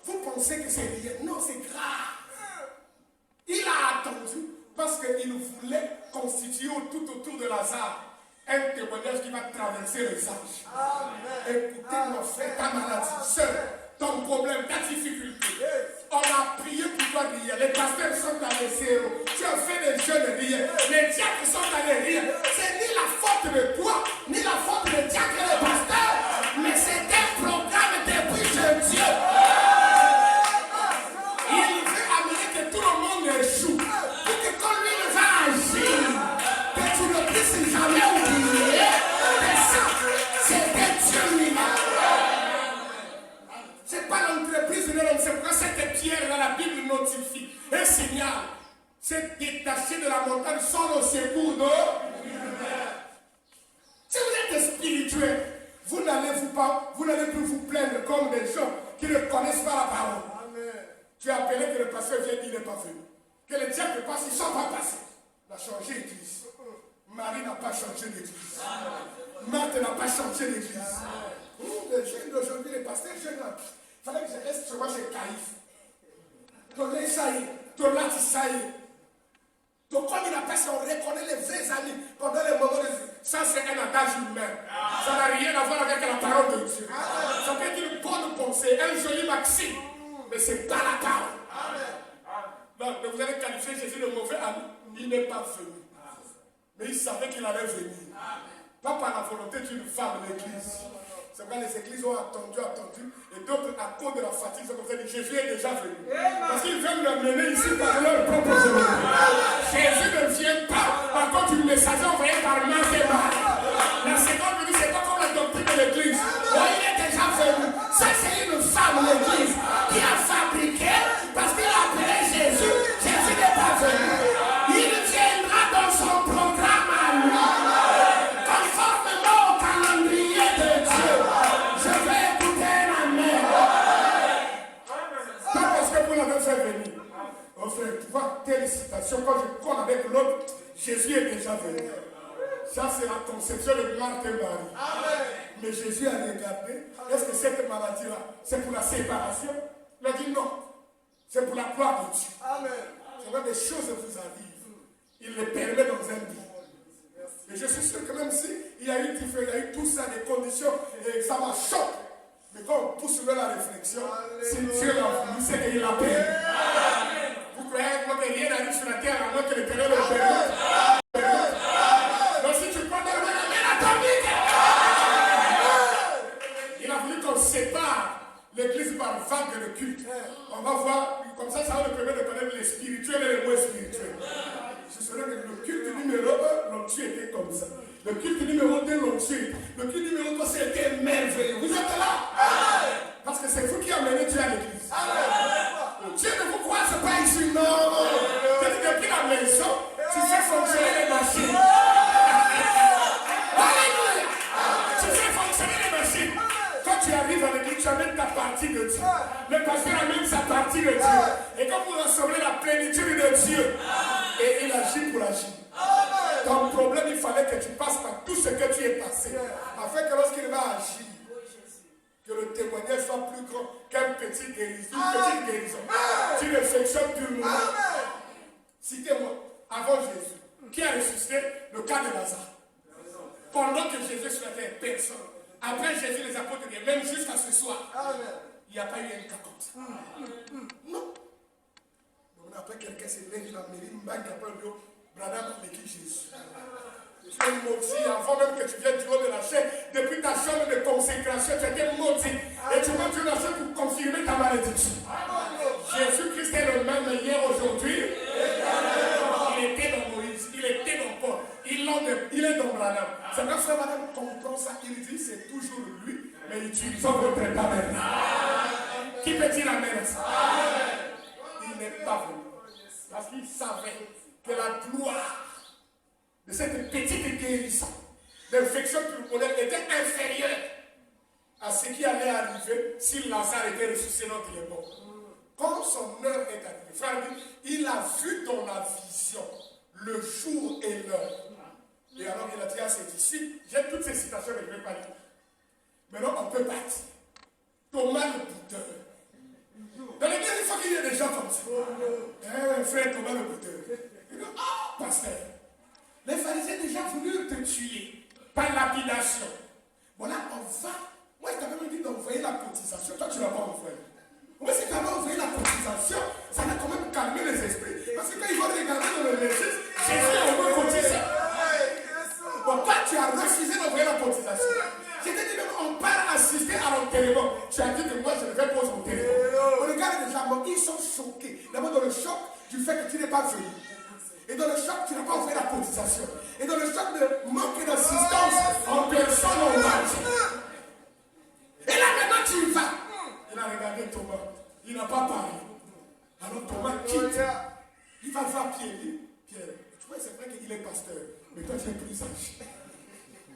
vous pensez que c'est rien. Non, c'est grave. Il a attendu parce qu'il voulait constituer tout autour de Lazare un témoignage qui va traverser les âges. Écoutez, mon frère, ta maladie, seul, ton problème, ta difficulté. On a prié pour toi rire. Les pasteurs sont allés zéro. Tu as fait des jeunes rire. Les diacres sont allés rire. C'est ni la faute de toi, ni la faute des diacres et des pasteurs. Mais c'est un programme depuis que Dieu. Il veut amener que tout le monde échoue. Pour que quand lui va agir, que tu ne puisses jamais oublier que ça, c'était Dieu lui-même. C'est pas l'entreprise de l'homme, c'est pourquoi cette pierre dans la Bible notifie un signal. C'est détaché de la montagne sans le secours de. Si vous êtes spirituel, vous n'allez plus vous plaindre comme des gens qui ne connaissent pas la parole. Tu as appelé que le pasteur vient, il n'est pas venu. Que les diacres passent, ils ne sont pas passés. Il a changé l'église. Marie n'a pas changé l'église. Marthe n'a pas changé l'église. Les jeunes d'aujourd'hui, les pasteurs jeunes, il fallait que je reste sur moi chez Caïphe. Ton lait, ça y est. Ton lati, ça y est. Donc, comme il a passé, on reconnaît les vrais amis pendant les moments de vie. Ça, c'est un adage humain. Ça n'a rien à voir avec la parole de Dieu. Ça peut être une bonne pensée, un joli maxime. Mais ce n'est pas la parole. Donc, vous allez qualifier Jésus de mauvais ami. Il n'est pas venu. Mais il savait qu'il allait venir. Pas par la volonté d'une femme, l'église. C'est vrai, les églises ont attendu, et d'autres, à cause de la fatigue, sont comme ça, Jésus est déjà venu. Parce qu'ils veulent le mener ici par leur propre volonté. Jésus ne vient pas à cause du messager envoyé par Marthe et Marie. La seconde venue, c'est pas comme la doctrine de l'église. Oh, il est déjà venu. Ça, c'est une femme, l'église, qui a fabriqué, parce qu'il a appelé Jésus. Jésus n'est pas venu. Il viendra dans son programme à lui. Conformément au calendrier de Dieu. Je vais écouter un amen. Pas parce que vous l'avez fait venir. Oh frère, tu vois, telle citation, quand je colle avec l'autre, Jésus est déjà venu. Ça, c'est la conception de Marthe et Marie. Mais Jésus a regardé. Est-ce que cette maladie-là, c'est pour la séparation? Il a dit non. C'est pour la gloire de Dieu. C'est vrai, des choses vous arrivent. Il les permet dans un but. Et je suis sûr que même si il y a eu tout ça, des conditions, et ça m'a choqué. Mais quand on pousse vers la réflexion, si Dieu l'a voulu, c'est qu'il l'a payé. Vous croyez que rien n'arrive sur la terre à moins que l'Éternel le permette? Donc si tu crois dans le bien atomique, il a voulu qu'on sépare l'église par vague de culte. On va voir, comme ça va nous permettre de connaître les spirituels et les moins spirituels. Je saurais que le culte numéro 1, l'ont tué était comme ça. Le culte numéro 2, l'ont tué. Le culte numéro 3, c'était merveilleux. Vous êtes là? Parce que c'est vous qui amenez Dieu à l'église. Dieu ne vous croise pas ici, non. Depuis la maison, tu fais fonctionner les machines. Alléluia. Tu fais fonctionner les machines. Quand tu arrives à l'église, tu amènes ta partie de Dieu. Le pasteur amène sa partie de Dieu. Et agi pour agir. Ton problème, il fallait que tu passes par tout ce que tu es passé. Afin que lorsqu'il va agir, que le témoignage soit plus grand qu'un petit guérison. Une petite guérison. Tu réflexionnes tout le monde. Citez-moi, avant Jésus, qui a ressuscité le cas de Lazare. Pendant que Jésus sur la terre, personne. Après Jésus, les apôtres, même jusqu'à ce soir, il n'y a pas eu un capote. Non. Donc après, quelqu'un s'est levé, il a mis une bague après le bureau. Branham avec Jésus. Tu es maudit avant même que tu viennes du haut de la chaîne. Depuis ta chambre de consécration, tu étais maudit. Et tu vas sur la chaîne pour confirmer ta malédiction. Jésus-Christ est le même hier, aujourd'hui. Il était dans Moïse, il était dans Paul, il est dans Branham. C'est quand frère Branham comprend ça, il dit c'est toujours lui, mais utilisons votre tabernacle. Qui peut dire amen à ça? Il n'est pas venu. Parce qu'il savait que la gloire de cette petite guérison d'infection pulmonaire était inférieure à ce qui allait arriver si Lazare était ressuscité dans les morts. Quand son heure est arrivée, frère, il a vu dans la vision le jour et l'heure. Et alors il a dit à ses disciples, j'ai toutes ces citations, mais je ne vais pas lire. Maintenant, on peut partir. Thomas le bouteur. Dans l'église, il faut qu'il y ait des gens comme ça. Frère Thomas le bouteur. Il dit, pasteur, les pharisiens déjà voulu te tuer par lapidation. Bon là, on va. Moi, je t'avais même dit d'envoyer la cotisation. Toi, tu ne l'as pas envoyé. Moi, si tu avais envoyé la cotisation, ça va quand même calmer les esprits. Parce que quand ils vont regarder dans le registre, Jésus a envoyé cotiser. Bon, toi, tu as refusé d'envoyer la cotisation. Je t'ai dit, même on part assister à l'enterrement. Tu as dit que moi, je ne vais pas aux enterrements. On regarde les gens, ils sont choqués. D'abord, dans le choc du fait que tu n'es pas venu. Et dans le choc, tu n'as pas envoyé la cotisation. Et dans le choc de manque d'assistance en personne en marche. Et là, maintenant, tu y vas. Il a regardé Thomas. Il n'a pas parlé. Alors Thomas quitte. Il va voir Pierre. Pierre, tu vois, c'est vrai qu'il est pasteur. Mais toi, tu es plus âgé.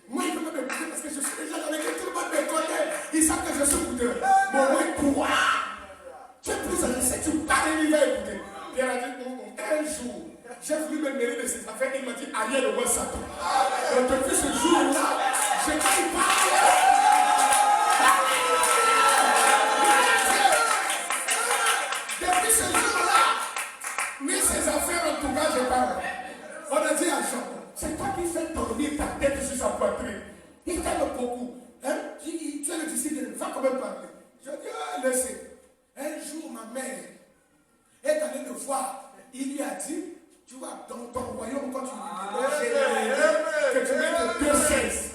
Moi, il ne peut pas m'écouter parce que je suis déjà dans lesquels tout le monde me connaît. Ils savent que je suis bouddheur. Mais toi, tu es plus âgé. Si tu parles, il va écouter. Pierre a dit, un jour, j'ai voulu me mêler de ses affaires. Il m'a dit, arrière de moi, Satan. Donc, depuis ce jour-là, je vais parler. Depuis ce jour-là, mais ses affaires, en tout cas, je parle. On a dit à Jean, c'est toi qui fais dormir ta tête sur sa poitrine. Il t'aime beaucoup. Hein? Tu es le disciple, va quand même parler. Je dis, laissez. Un jour, ma mère est allée le voir. Il lui a dit, tu vois, dans ton royaume, quand tu lui que tu mets deux chaises.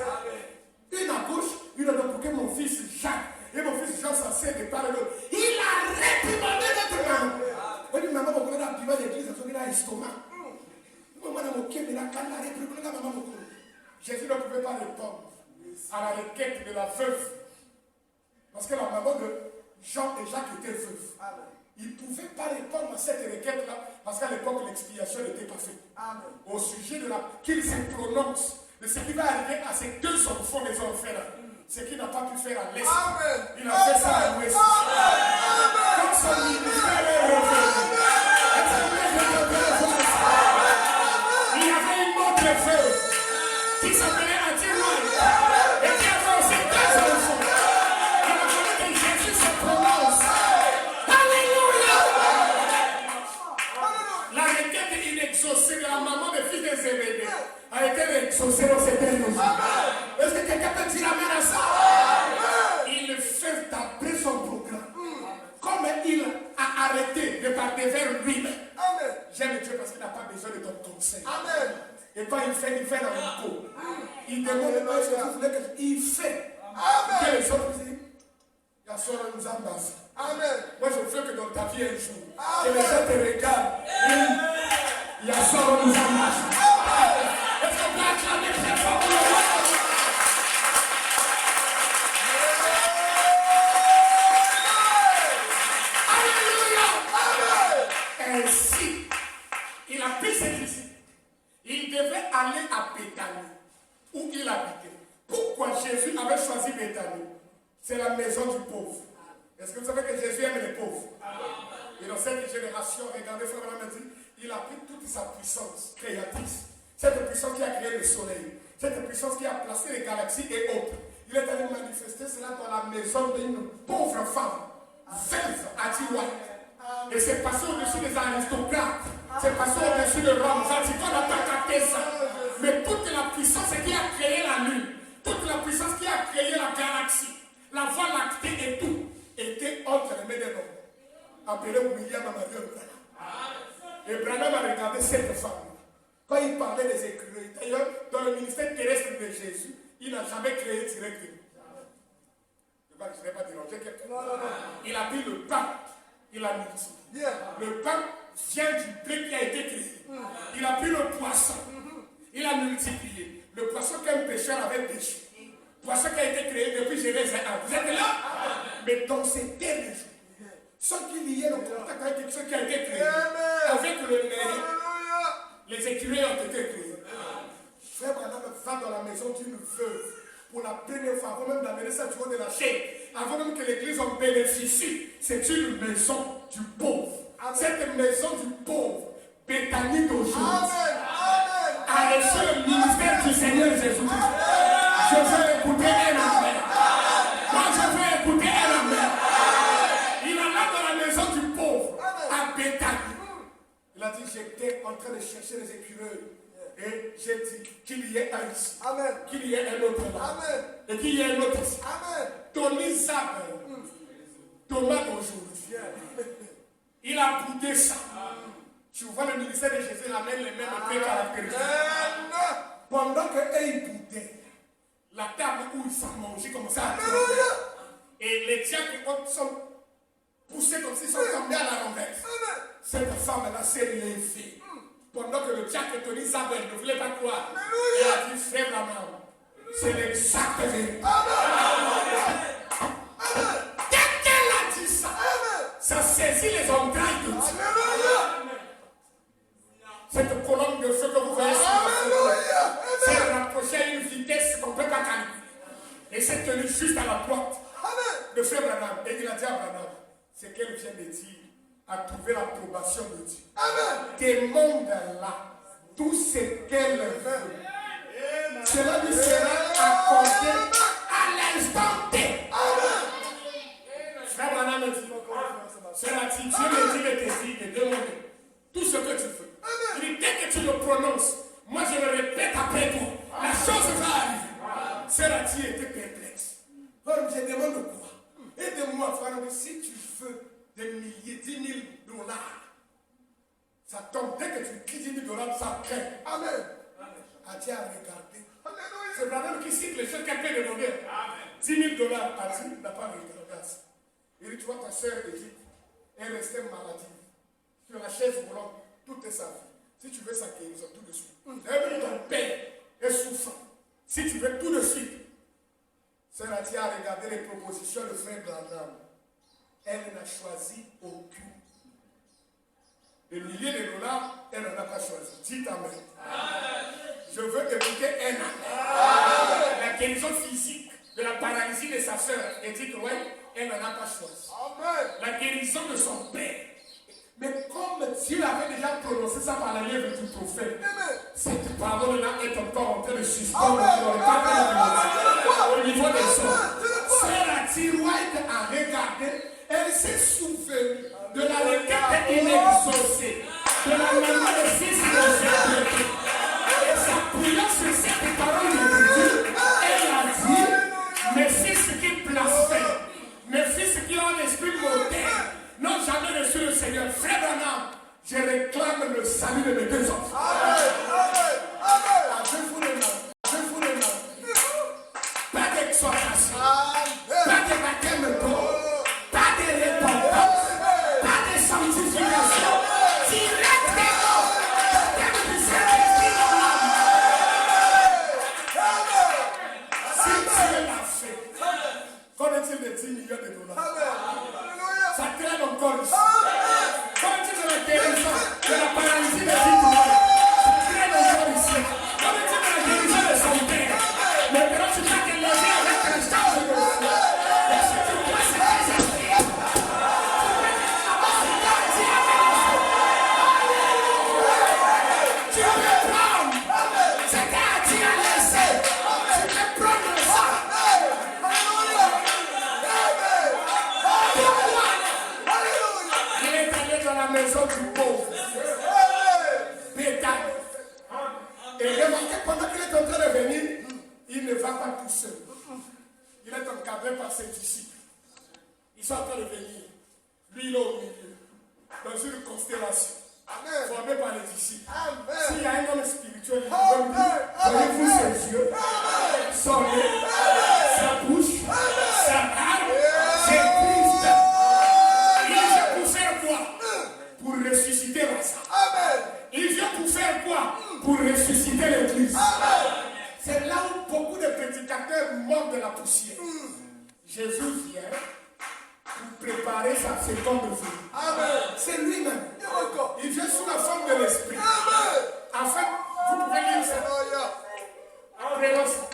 Une à gauche, une à droite, pour que mon fils Jacques et mon fils Jean s'assiedent et parlent de l'autre. Il a réprimandé notre maman. On dit, maman, on connaît la primaire de l'église, on a l'estomac. Jésus ne pouvait pas répondre à la requête de la veuve. Parce que la maman de Jean et Jacques était veuve. Il ne pouvait pas répondre à cette requête-là parce qu'à l'époque, l'expiation n'était pas faite. Au sujet de la qu'il se prononce de ce qui va arriver à ces deux enfants des enfers-là. Ce qu'il n'a pas pu faire à l'Est. Il a fait ça à l'Ouest. Comme son ministère est revenu. Il y avait une autre veuve qui s'appelait Antioine et qui avait aussi deux enfants. Il a fallu que Jésus se prononce. Alléluia! La requête inexaucée de la maman des fils des Zébédée a été exaucée dans cette église. Est-ce que quelqu'un peut dire amen à ça? Il fait d'après son programme. Comme il a arrêté de parler vers lui-même. J'aime Dieu parce qu'il n'a pas besoin de ton conseil. Amen. Et quand il fait dans le pot. Il demande pas ce que vous voulez que il fait. Amen. Que les autres disent, Yassoura nous embrasse. Amen. Moi je veux que dans ta vie un jour, que les gens te regardent. Yassoura nous embrasse. Est-ce qu'on peut acclamer très fort pour le roi? Ainsi, il a pris ses disciples. Il devait aller à Béthanie, où il habitait. Pourquoi Jésus avait choisi Béthanie? C'est la maison du pauvre. Est-ce que vous savez que Jésus aime les pauvres? Et dans cette génération, transformation, regardez, frère Branham dit, il a pris toute sa puissance créatrice, cette puissance qui a créé le soleil, cette puissance qui a placé les galaxies et autres. Il est allé manifester cela dans la maison d'une pauvre femme, veuve à Tiwa. Et c'est passé au-dessus des aristocrates, c'est passé au-dessus de Rome, on n'a pas capté ça. Mais toute la puissance qui a créé la lune, toute la puissance qui a créé la galaxie, la voie lactée et tout, était entre les mains d'un homme, appelé William Marion Branham. Et Branham a regardé cette femme. Quand il parlait des écureuils, d'ailleurs, dans le ministère terrestre de Jésus, il n'a jamais créé directement. Je ne vais pas déranger quelqu'un. Il a pris le pain, il a multiplié. Le pain vient du blé qui a été créé. Il a pris le poisson, il a multiplié. Le poisson qu'un pêcheur avait pêché. Le poisson qui a été créé depuis Genèse 1. Vous êtes là? Mais dans ces derniers jours, sans qu'il y ait le contact avec quelque chose qui a été créé, avec le nez, les écureuils ont été créés. Frère Branham va dans la maison d'une veuve pour la première fois, avant même d'amener ça du haut de la chaîne, avant même que l'église en bénéficie. C'est une maison du pauvre. Cette maison du pauvre, Béthanie d'aujourd'hui, a reçu le ministère du Seigneur Jésus-Christ. Je veux écouter un amen. Moi, je veux écouter un amen. Il alla dans la maison du pauvre, à Béthanie. Il a dit, j'étais en train de chercher les écureuils. Et j'ai dit qu'il y ait un ici. Amen. Qu'il y ait un autre là. Amen. Et qu'il y ait un autre ici. Amen. Tony Zabel, Thomas d'aujourd'hui, il a boudé ça. Tu vois le ministère de Jésus, il amène les mêmes traits caractéristiques. Pendant qu'il boudait, la table où ils sont mangés commençait à trembler. Et les diacres sont poussés comme s'ils sont tombés à la renverse. Cette femme-là s'est levée. Pendant que le diacre Tony Zabel ne voulait pas croire, elle a dit, frère la main, c'est l'exact vérité. Dès qu'elle a dit ça, ça saisit les entrailles de Dieu. Cette colonne de feu que vous voyez sur le s'est rapprochée à une vitesse qu'on ne peut pas calculer. Et s'est tenue juste à la porte de frère Branham. Et il a dit à Branham, ce qu'elle vient de dire a trouvé l'approbation de Dieu. Demande-la tout ce qu'elle veut. Cela lui sera accordé à l'instant T. Frère Branham dit, cela dit, Dieu me dit de te dire, de demander tout ce que tu veux. Il dit, dès que tu le prononces, moi je le répète après toi, la chose va arriver. Cela dit était perplexe. Alors je demande quoi? Aide-moi, frère, si tu veux des milliers, 10 000 $, ça tombe. Dès que tu dis 10 000 $, ça craint. Amen. Adi a regardé. C'est Branham qui cite les choses qu'elle peut demander. 10 000 $, Adi n'a pas regardé ça. Il dit, tu vois ta soeur Égypte, elle restait maladive sur la chaise roulante toute sa vie. Si tu veux sa guérison tout de suite, même ton père est souffrant. Si tu veux tout de suite, Sœur Adi a regardé les propositions de frère Branham. Elle n'a choisi aucune. Des milliers de dollars, elle n'en a pas choisi. Dites amen. Je veux écouter un amen. La guérison physique de la paralysie de sa sœur, Edith White, elle n'en a pas choisi. La guérison de son père. Mais comme Dieu avait déjà prononcé ça par la lèvre du prophète, cette parole-là est encore en train de suspendre dans le cadre au niveau des hommes. Sœur Adi White a regardé. Elle s'est souvenue de la requête inexaucée, de la maman de fils de Jésus. Et s'appuyant sur cette parole de Dieu, elle a dit, mes fils qui blasphèment, mes fils qui ont un esprit moderne, n'ont jamais reçu le Seigneur. Frère Branham, je réclame le salut de mes deux enfants. Avez-vous les mains? Avez-vous les mains? Pas d'exhortation, pas de baptême d'eau. Pas de repentance, pas de sanctification, directement, thème du Saint-Esprit dans l'âme. Si Dieu l'a fait, qu'en est-il de 10 millions de $? Ça traîne encore ici. Qu'en est-il de la guérison de la paralysie de vie? Béthanie. Et remarquez, pendant qu'il est en train de venir, il ne va pas tout seul. Il est encadré par ses disciples. Ils sont en train de venir. Lui, il est au milieu, dans une constellation. Formé par les disciples. S'il y a un homme spirituel, voyez-vous ses yeux, son nez, sa bouche, sa âme, c'est Christ. Il vient pour faire quoi? Pour ressusciter la salle. Il vient pour faire quoi? Pour ressusciter l'église. C'est là où beaucoup de prédicateurs mordent de la poussière. Jésus vient pour préparer sa seconde venue. C'est lui-même. Il vient sous la forme de l'esprit. Afin, vous pouvez lire ça. Prenons ça.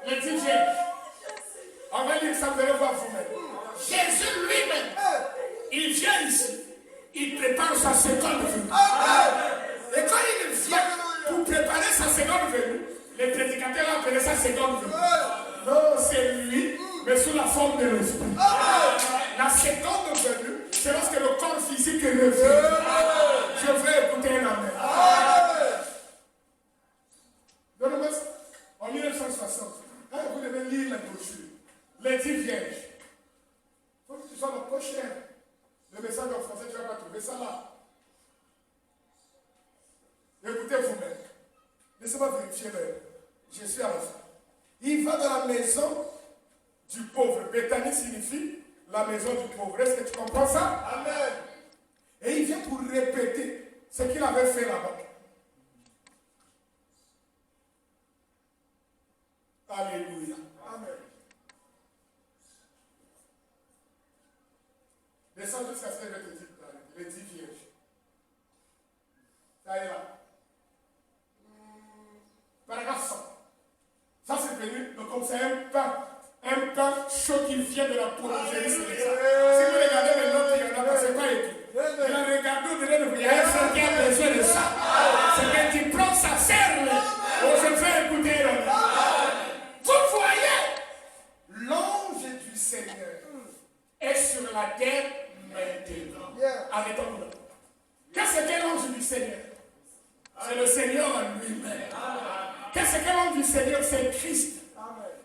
Le DJ. On va lire ça, vous allez voir vous-même. Jésus lui-même, il vient ici. Il prépare sa seconde venue. Et quand il vient pour préparer sa seconde venue, les prédicateurs appellent ça seconde venue. Non, c'est lui, mais sous la forme de l'esprit. La seconde venue, c'est lorsque le corps physique revient. Je veux écouter un amen. Donnez-moi ça. En 1960, vous devez lire la brochure. Les 10 vierges. Il faut que tu sois le prochain. Le message en français, tu ne vas pas trouver ça là. Écoutez vous-même. Laissez-moi vérifier l'heure. Je suis à la fin. Il va dans la maison du pauvre. Béthanie signifie la maison du pauvre. Est-ce que tu comprends ça? Amen. Et il vient pour répéter ce qu'il avait fait là-bas. Alléluia. Amen. Descends jusqu'à ce que je te dise, les 10 vierges. Ça est là. Paragraphe 100. Ça c'est venu, donc comme c'est un pain chaud qui vient de la prolongérie céleste. Si vous regardez les notes, il y en a pas, c'est pas écrit. Il a regardé au-delà de vous, il y a un frère qui a besoin de ça. C'est quand il prend sa serre, je fais écouter là. Vous voyez, l'ange du Seigneur est sur la terre maintenant. Arrêtons-nous là. Qu'est-ce que l'ange du Seigneur? C'est le Seigneur en lui-même. Qu'est-ce que l'ange du Seigneur? C'est Christ.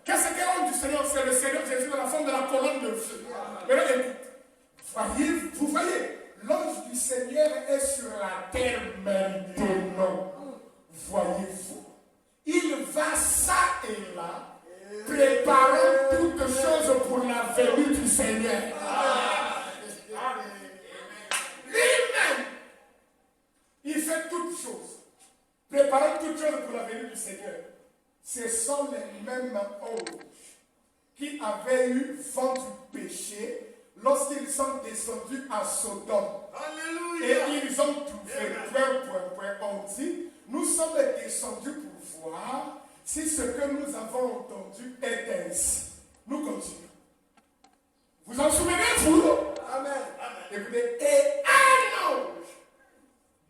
Qu'est-ce que l'ange du Seigneur? C'est le Seigneur Jésus dans la forme de la colonne de feu. Maintenant, écoute. Vous voyez, l'ange du Seigneur est sur la terre maintenant. Voyez-vous. Il va ça et là, préparant toutes choses pour la venue du Seigneur. Lui-même, il fait toutes choses. Préparant toutes choses pour la venue du Seigneur. Ce sont les mêmes anges qui avaient eu vent du péché lorsqu'ils sont descendus à Sodome. Alléluia. Et ils ont trouvé, on dit, nous sommes descendus pour voir si ce que nous avons entendu est ainsi. Nous continuons. Vous en souvenez-vous? Amen. Écoutez, et un ange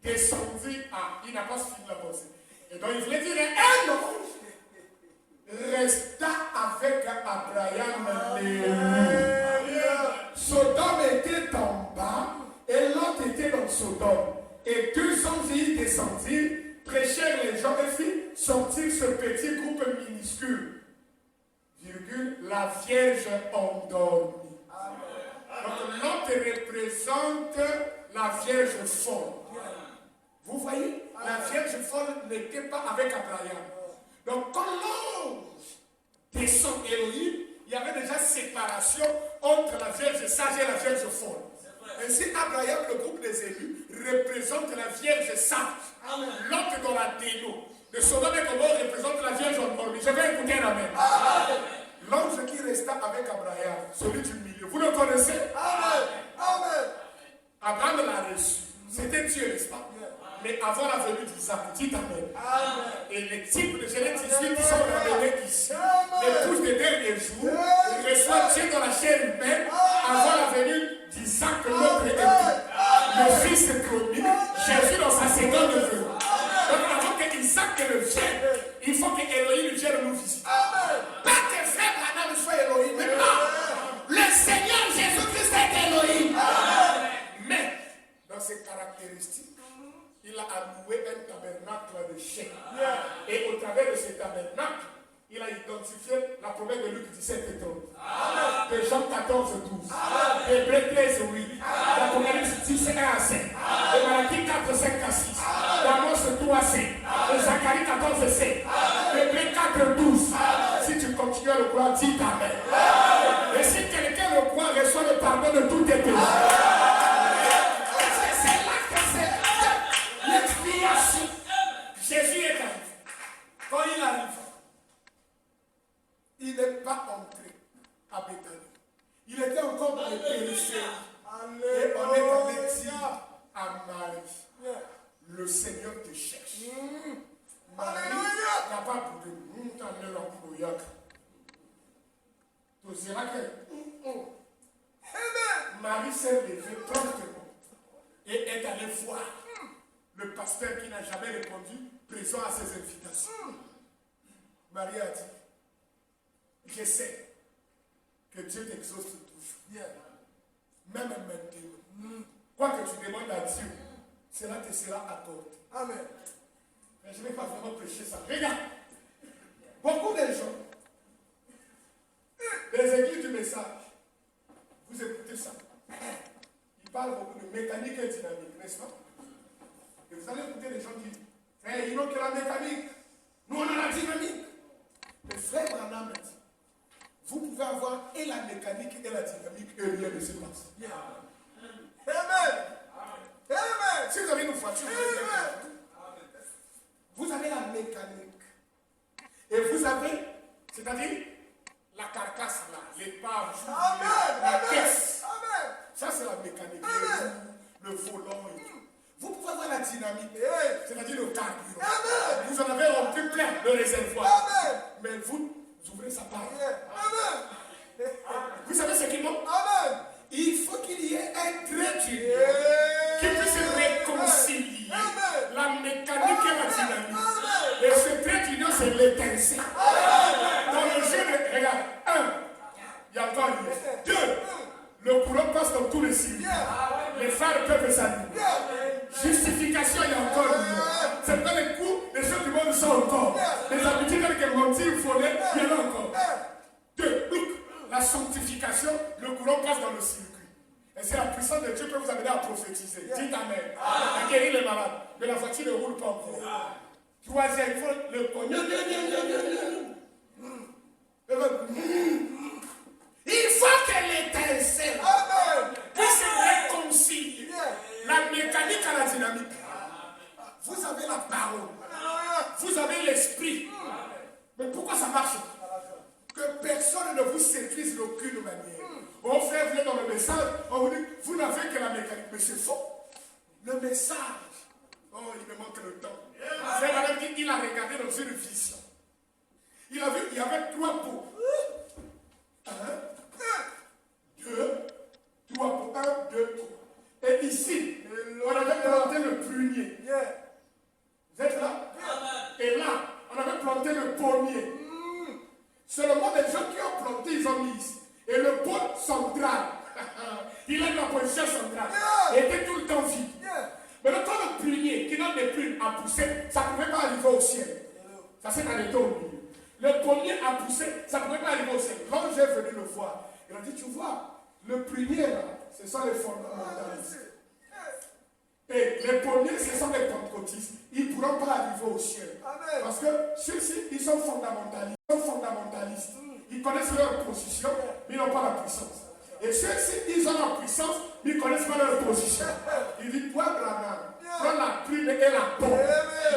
descendu à, il n'a pas fini la pensée. Et donc il voulait dire un ange resta avec Abraham l'élu. Sodome était en bas et Lot était dans Sodome. Et deux anges y descendirent, prêchèrent les gens et firent sortir ce petit groupe minuscule. Virgule, la Vierge endormie. Donc Lot représente la Vierge folle. Vous voyez, la Vierge folle n'était pas avec Abraham. Donc quand l'ange descend Elohim, il y avait déjà séparation entre la Vierge sage et la Vierge folle. Ainsi, Abraham, le groupe des élus, représente la Vierge sage. L'autre dans la déno. Le Sodome et Gomorrhe représente la Vierge endormie. Je vais écouter la même. L'ange qui resta avec Abraham, celui du milieu. Vous le connaissez? Amen. Abraham l'a reçu. C'était Dieu, n'est-ce pas? Mais avant la venue d'Isaac, dites Amen. Et les types de Genèse 18 qui sont ramenés ici, l'épouse des derniers jours, reçoit Dieu dans la chair humaine avant la venue d'Isaac, notre époux. Le fils promis, Jésus dans sa seconde venue. Donc avant que Isaac ne vienne, il faut que Elohim vienne nous visiter. Pas que frère Branham soit Elohim, mais non. Le Seigneur Jésus-Christ est Elohim. Mais dans ses caractères, caractéristique. Il a alloué un tabernacle de chêne. Et au travers de ce tabernacle, il a identifié la promesse de Luc 17 et 30. De Jean 14 et 12. Hébreux 13 et 8. D'Apocalypse 10 1 à 7. De Malachie 4 5 à 6. d'Amos 3 7. De Zacharie 14 et 7. Hébreux 4 12. Si tu continues à le croire, dis Amen. Et si quelqu'un le croit, reçoit le pardon de tous tes péchés. C'est là que c'est l'expiation. Jésus est arrivé. Quand il arrive, il n'est pas entré à Béthanie. Il était encore dans les périphéries. Et on est allé dire à Marie, le Seigneur te cherche. Marie n'a pas boudé. Marie s'est levée promptement et est allée voir le pasteur qui n'a jamais répondu présent à ses invitations. Marie a dit, je sais que Dieu t'exauce toujours. Même maintenant. Quoi que tu demandes à Dieu, cela te sera accordé. Amen. Mais je ne vais pas vraiment prêcher ça. Regarde. Beaucoup de gens, les églises du message, vous écoutez ça. Ils parlent beaucoup de mécanique et dynamique, n'est-ce pas? Et vous allez écouter les gens qui disent, ils n'ont que la mécanique. Nous, on a la dynamique. Le frère Branham dit, vous pouvez avoir et la mécanique et la dynamique et rien ne se passe. Amen. Amen. Si vous avez une voiture, vous avez la mécanique. Et vous avez, c'est-à-dire la carcasse là, l'épave, la caisse. Amen. Ça c'est la mécanique. Le volant et tout. Vous pouvez avoir la dynamique, c'est-à-dire le carburant. Amen. Vous en avez rempli plein le réservoir. Amen. Mais vous ouvrez sa part. Amen. Vous savez ce qu'il manque? Amen. Il faut qu'il y ait un trait d'union qui puisse réconcilier la mécanique et la dynamique. Et ce trait d'union, c'est l'étincelle. Dans le jeu de... Regarde, 1, il y a encore une. 2, le courant passe dans tous les signes. Les phares peuvent s'allumer. Justification, il y a encore une. C'est pas les coups, les choses du monde sont encore. Les habitudes avec les mentir, voler, il y en a encore. 2, la sanctification, le courant passe dans le circuit. Et c'est la puissance de Dieu que vous amener à prophétiser. Dites Amen. À guérir les malades. Mais la voiture ne roule pas encore. Troisième, il faut le cogner. Il faut que l'étincelle puisse réconcilier la mécanique à la dynamique. Vous avez la parole. Vous avez l'esprit. Mais pourquoi ça marche? Que personne ne vous séduise d'aucune manière. Mon frère vient dans le message, on vous dit, vous n'avez que la mécanique. Mais c'est faux. Le message, oh, il me manque le temps. Frère Madame dit, il a regardé dans une vision. Il a vu qu'il y avait 3 pots. 1, 2, 3 pots. 1, 2, 3. Et ici, on avait planté le prunier. Vous êtes là? Et là, on avait planté le pommier. Seulement des gens qui ont planté, ils ont mis ici. Et le pot central, il est dans la position centrale, était tout le temps vide. Mais quand le prunier qui donne des prunes a poussé, ça ne pouvait pas arriver au ciel. Ça s'est arrêté au milieu. Le pommier a poussé, ça ne pouvait pas arriver au ciel. Quand j'ai venu le voir, il a dit, tu vois, le prunier là, ce sont les fondamentalistes. Et les pommiers, ce sont les pentecôtistes. Ils ne pourront pas arriver au ciel. Parce que ceux-ci, ils sont fondamentalistes. Ils connaissent leur position, mais ils n'ont pas la puissance. Et ceux-ci, ils ont la puissance, mais ils ne connaissent pas leur position. Il dit, toi, Branham, prends la plume et la pompe.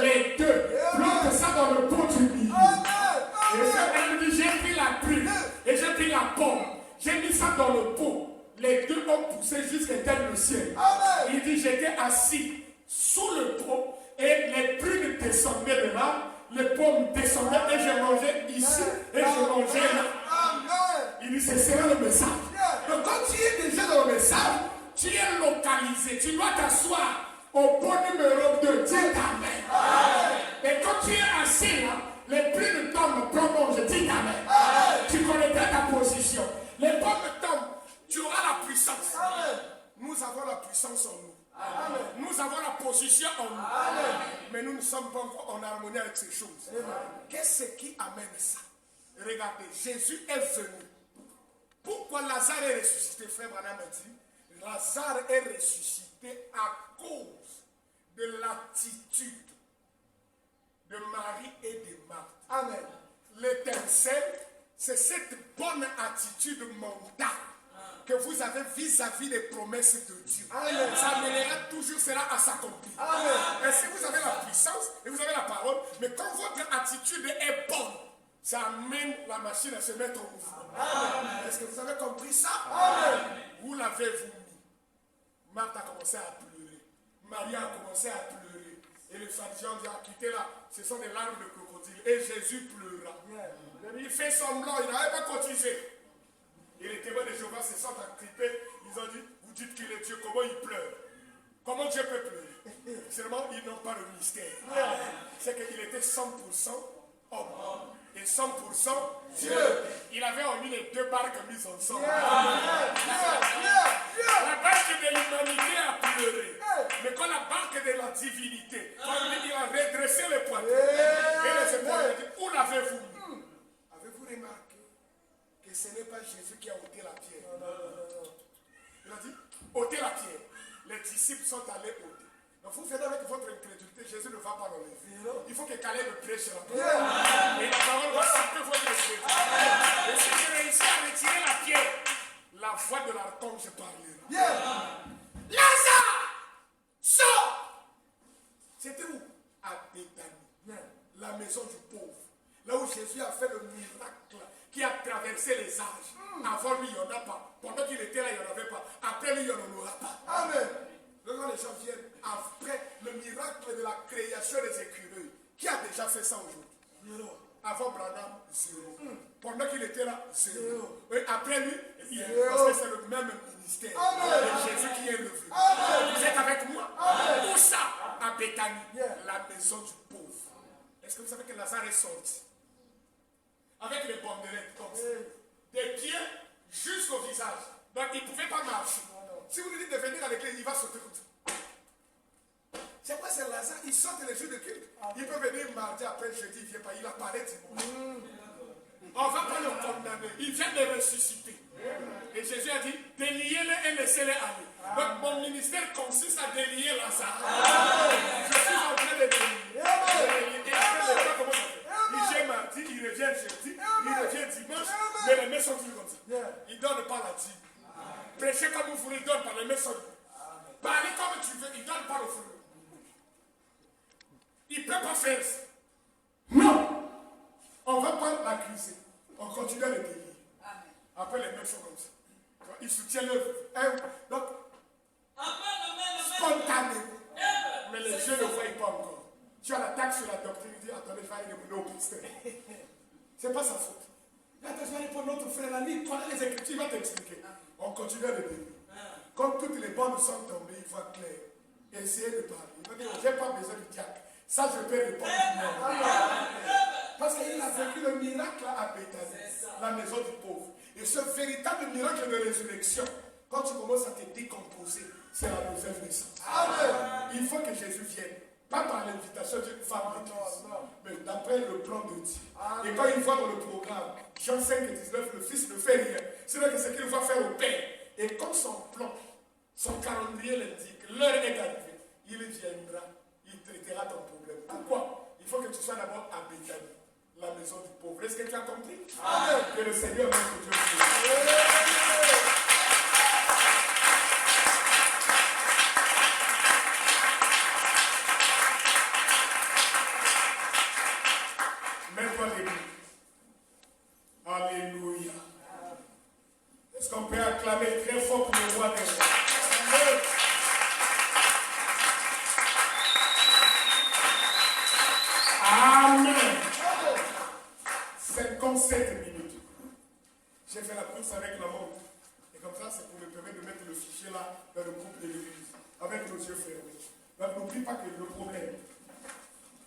Les deux, plante ça dans le pot du milieu. Et elle me dit, j'ai pris la plume et j'ai pris la pompe. J'ai mis ça dans le pot. Les deux ont poussé jusqu'à le ciel. Il dit, j'étais assis sous le pot et les prunes descendaient de là. Les pommes descendaient et je mangeais ici et je mangeais là. Il dit, c'est cela le message. Donc quand tu es déjà dans le message, tu es localisé. Tu dois t'asseoir au pot numéro 2. Dis Amen. Et quand tu es assis là, les prunes tombent, prends je dis Amen. Tu connaîtras ta position. Les pommes tombent, tu auras la puissance. Nous avons la puissance en nous. Nous avons avoir la position en nous. Amen. Mais nous ne sommes pas encore en harmonie avec ces choses. Qu'est-ce qui amène ça? Regardez, Jésus est venu. Pourquoi Lazare est ressuscité? Frère Branham a dit, Lazare est ressuscité à cause de l'attitude de Marie et de Marthe. Amen. L'étincelle, c'est cette bonne attitude mentale que vous avez vis-à-vis des promesses de Dieu. Amen. Ça amènera toujours cela à s'accomplir. Et si vous avez la puissance et vous avez la parole, mais quand votre attitude est bonne, ça amène la machine à se mettre en mouvement. Est-ce que vous avez compris ça? Amen. Où l'avez-vous mis? Marthe a commencé à pleurer. Marie a commencé à pleurer. Et les pharisiens ont dit, quittez là, ce sont des larmes de crocodile. Et Jésus pleura. Il fait semblant, il n'avait pas cotisé. Et les témoins de Jéhovah se sont agrippés. Ils ont dit, vous dites qu'il est Dieu, comment il pleure? Comment Dieu peut pleurer? Seulement, ils n'ont pas le mystère. C'est qu'il était 100% homme et 100% Dieu. Il avait en lui les deux barques mises ensemble. La barque de l'humanité a pleuré. Mais quand la barque de la divinité, quand il a redressé les poitrines, et les épaules, il a dit, où l'avez-vous mis? Avez-vous remarqué que ce n'est pas Jésus qui a ôté la pierre? Il a dit, ôtez la pierre. Les disciples sont allés ôter. Donc vous faites avec votre incrédulité, Jésus ne va pas l'enlever. Il faut que Caleb prêche la parole. Et la parole va sauver votre incrédulité. Et si je réussis à retirer la pierre, la voix de l'archange parlera. Lazare, sors! C'était où? À Béthanie, la maison du pauvre. Là où Jésus a fait le miracle qui a traversé les âges. Avant lui, il n'y en a pas. Pendant qu'il était là, il n'y en avait pas. Après lui, il n'y en aura pas. Amen. Quand les gens viennent après le miracle de la création des écureuils, qui a déjà fait ça aujourd'hui? Avant Branham, zéro. Pendant qu'il était là, zéro. Et après lui, parce que c'est le même ministère. Et Jésus qui est levé. Vous êtes avec moi? Où ça? À Béthanie, la maison du pauvre. Est-ce que vous savez que Lazare est sorti? Avec les bandelettes comme ça. Des pieds jusqu'au visage. Donc il ne pouvait pas marcher. Si vous lui dites de venir à l'église, il va sauter comme ça. C'est quoi, c'est Lazare? Il saute les jours de culte. Il peut venir mardi, après jeudi, il ne vient pas. Il apparaît dimanche. On ne va pas le condamner. Il vient de ressusciter. Et Jésus a dit, déliez-les et laissez-les aller. Donc mon ministère consiste à délier Lazare. Je suis en train de délier. Et après, le temps, comment ça fait? Il vient mardi, il revient jeudi, il revient dimanche, mais les mains sont toujours comme ça. Il ne donne pas la dîme. Prêchez comme vous voulez, il donne par les mains sont. Parlez comme tu veux, il ne donne pas le fruit. Il ne peut pas faire ça. Non! On va pas l'accuser. On continue à le délier. Après, les mains sont comme ça. Il soutient l'œuvre. Donc, spontanément. Mais les yeux ne voient pas encore. Tu as l'attaque sur la doctrine, il dit, attendez, je vais aller répondre au pasteur. Ce n'est pas sa faute. Attends, je vais répondre à notre frère, la lit, connaît les Écritures, il va t'expliquer. On continue à le délier. Comme toutes les bandes sont tombées, il voit clair. Essayez de parler. Il va dire, je n'ai pas besoin du diacre. Ça, je peux répondre. Parce qu'il a vécu le miracle à Béthanie, la maison du pauvre. Et ce véritable miracle de résurrection, quand tu commences à te décomposer, c'est la nouvelle naissance. Il faut que Jésus vienne. Pas par l'invitation d'une femme d'église, mais d'après le plan de Dieu. Et quand il voit dans le programme, Jean 5 et 19, le Fils ne fait rien. C'est là que ce qu'il va faire au Père. Et comme son plan, son calendrier l'indique, l'heure est arrivée, il viendra, il traitera ton problème. Pourquoi? Il faut que tu sois d'abord à Béthanie, la maison du pauvre. Est-ce que tu as compris? Amen. Que le Seigneur notre Dieu te mets-toi debout. Alléluia. Est-ce qu'on peut acclamer très fort pour le roi des rois? Amen. 57 minutes. J'ai fait la course avec la montre. Et comme ça, c'est pour me permettre de mettre le fichier là dans le groupe de l'église. Avec nos yeux fermés. Donc n'oublie pas que le problème,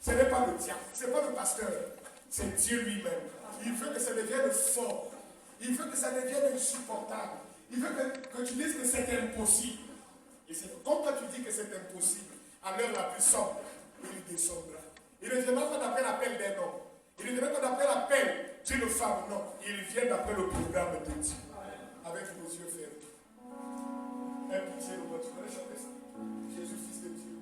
ce n'est pas le diable, ce n'est pas le pasteur, c'est Dieu lui-même. Il veut que ça devienne fort. Il veut que ça devienne insupportable. Il veut que tu dises que c'est impossible. Et c'est comme toi tu dis que c'est impossible, à l'heure la plus sombre, il descendra. Il ne vient pas d'après l'appel d'un homme. Il ne vient pas d'après l'appel d'une femme, non. Il vient d'après le programme de Dieu. Avec vos yeux fermés. Un pitié de votre. Vous allez chanter ça. Jésus, fils de Dieu.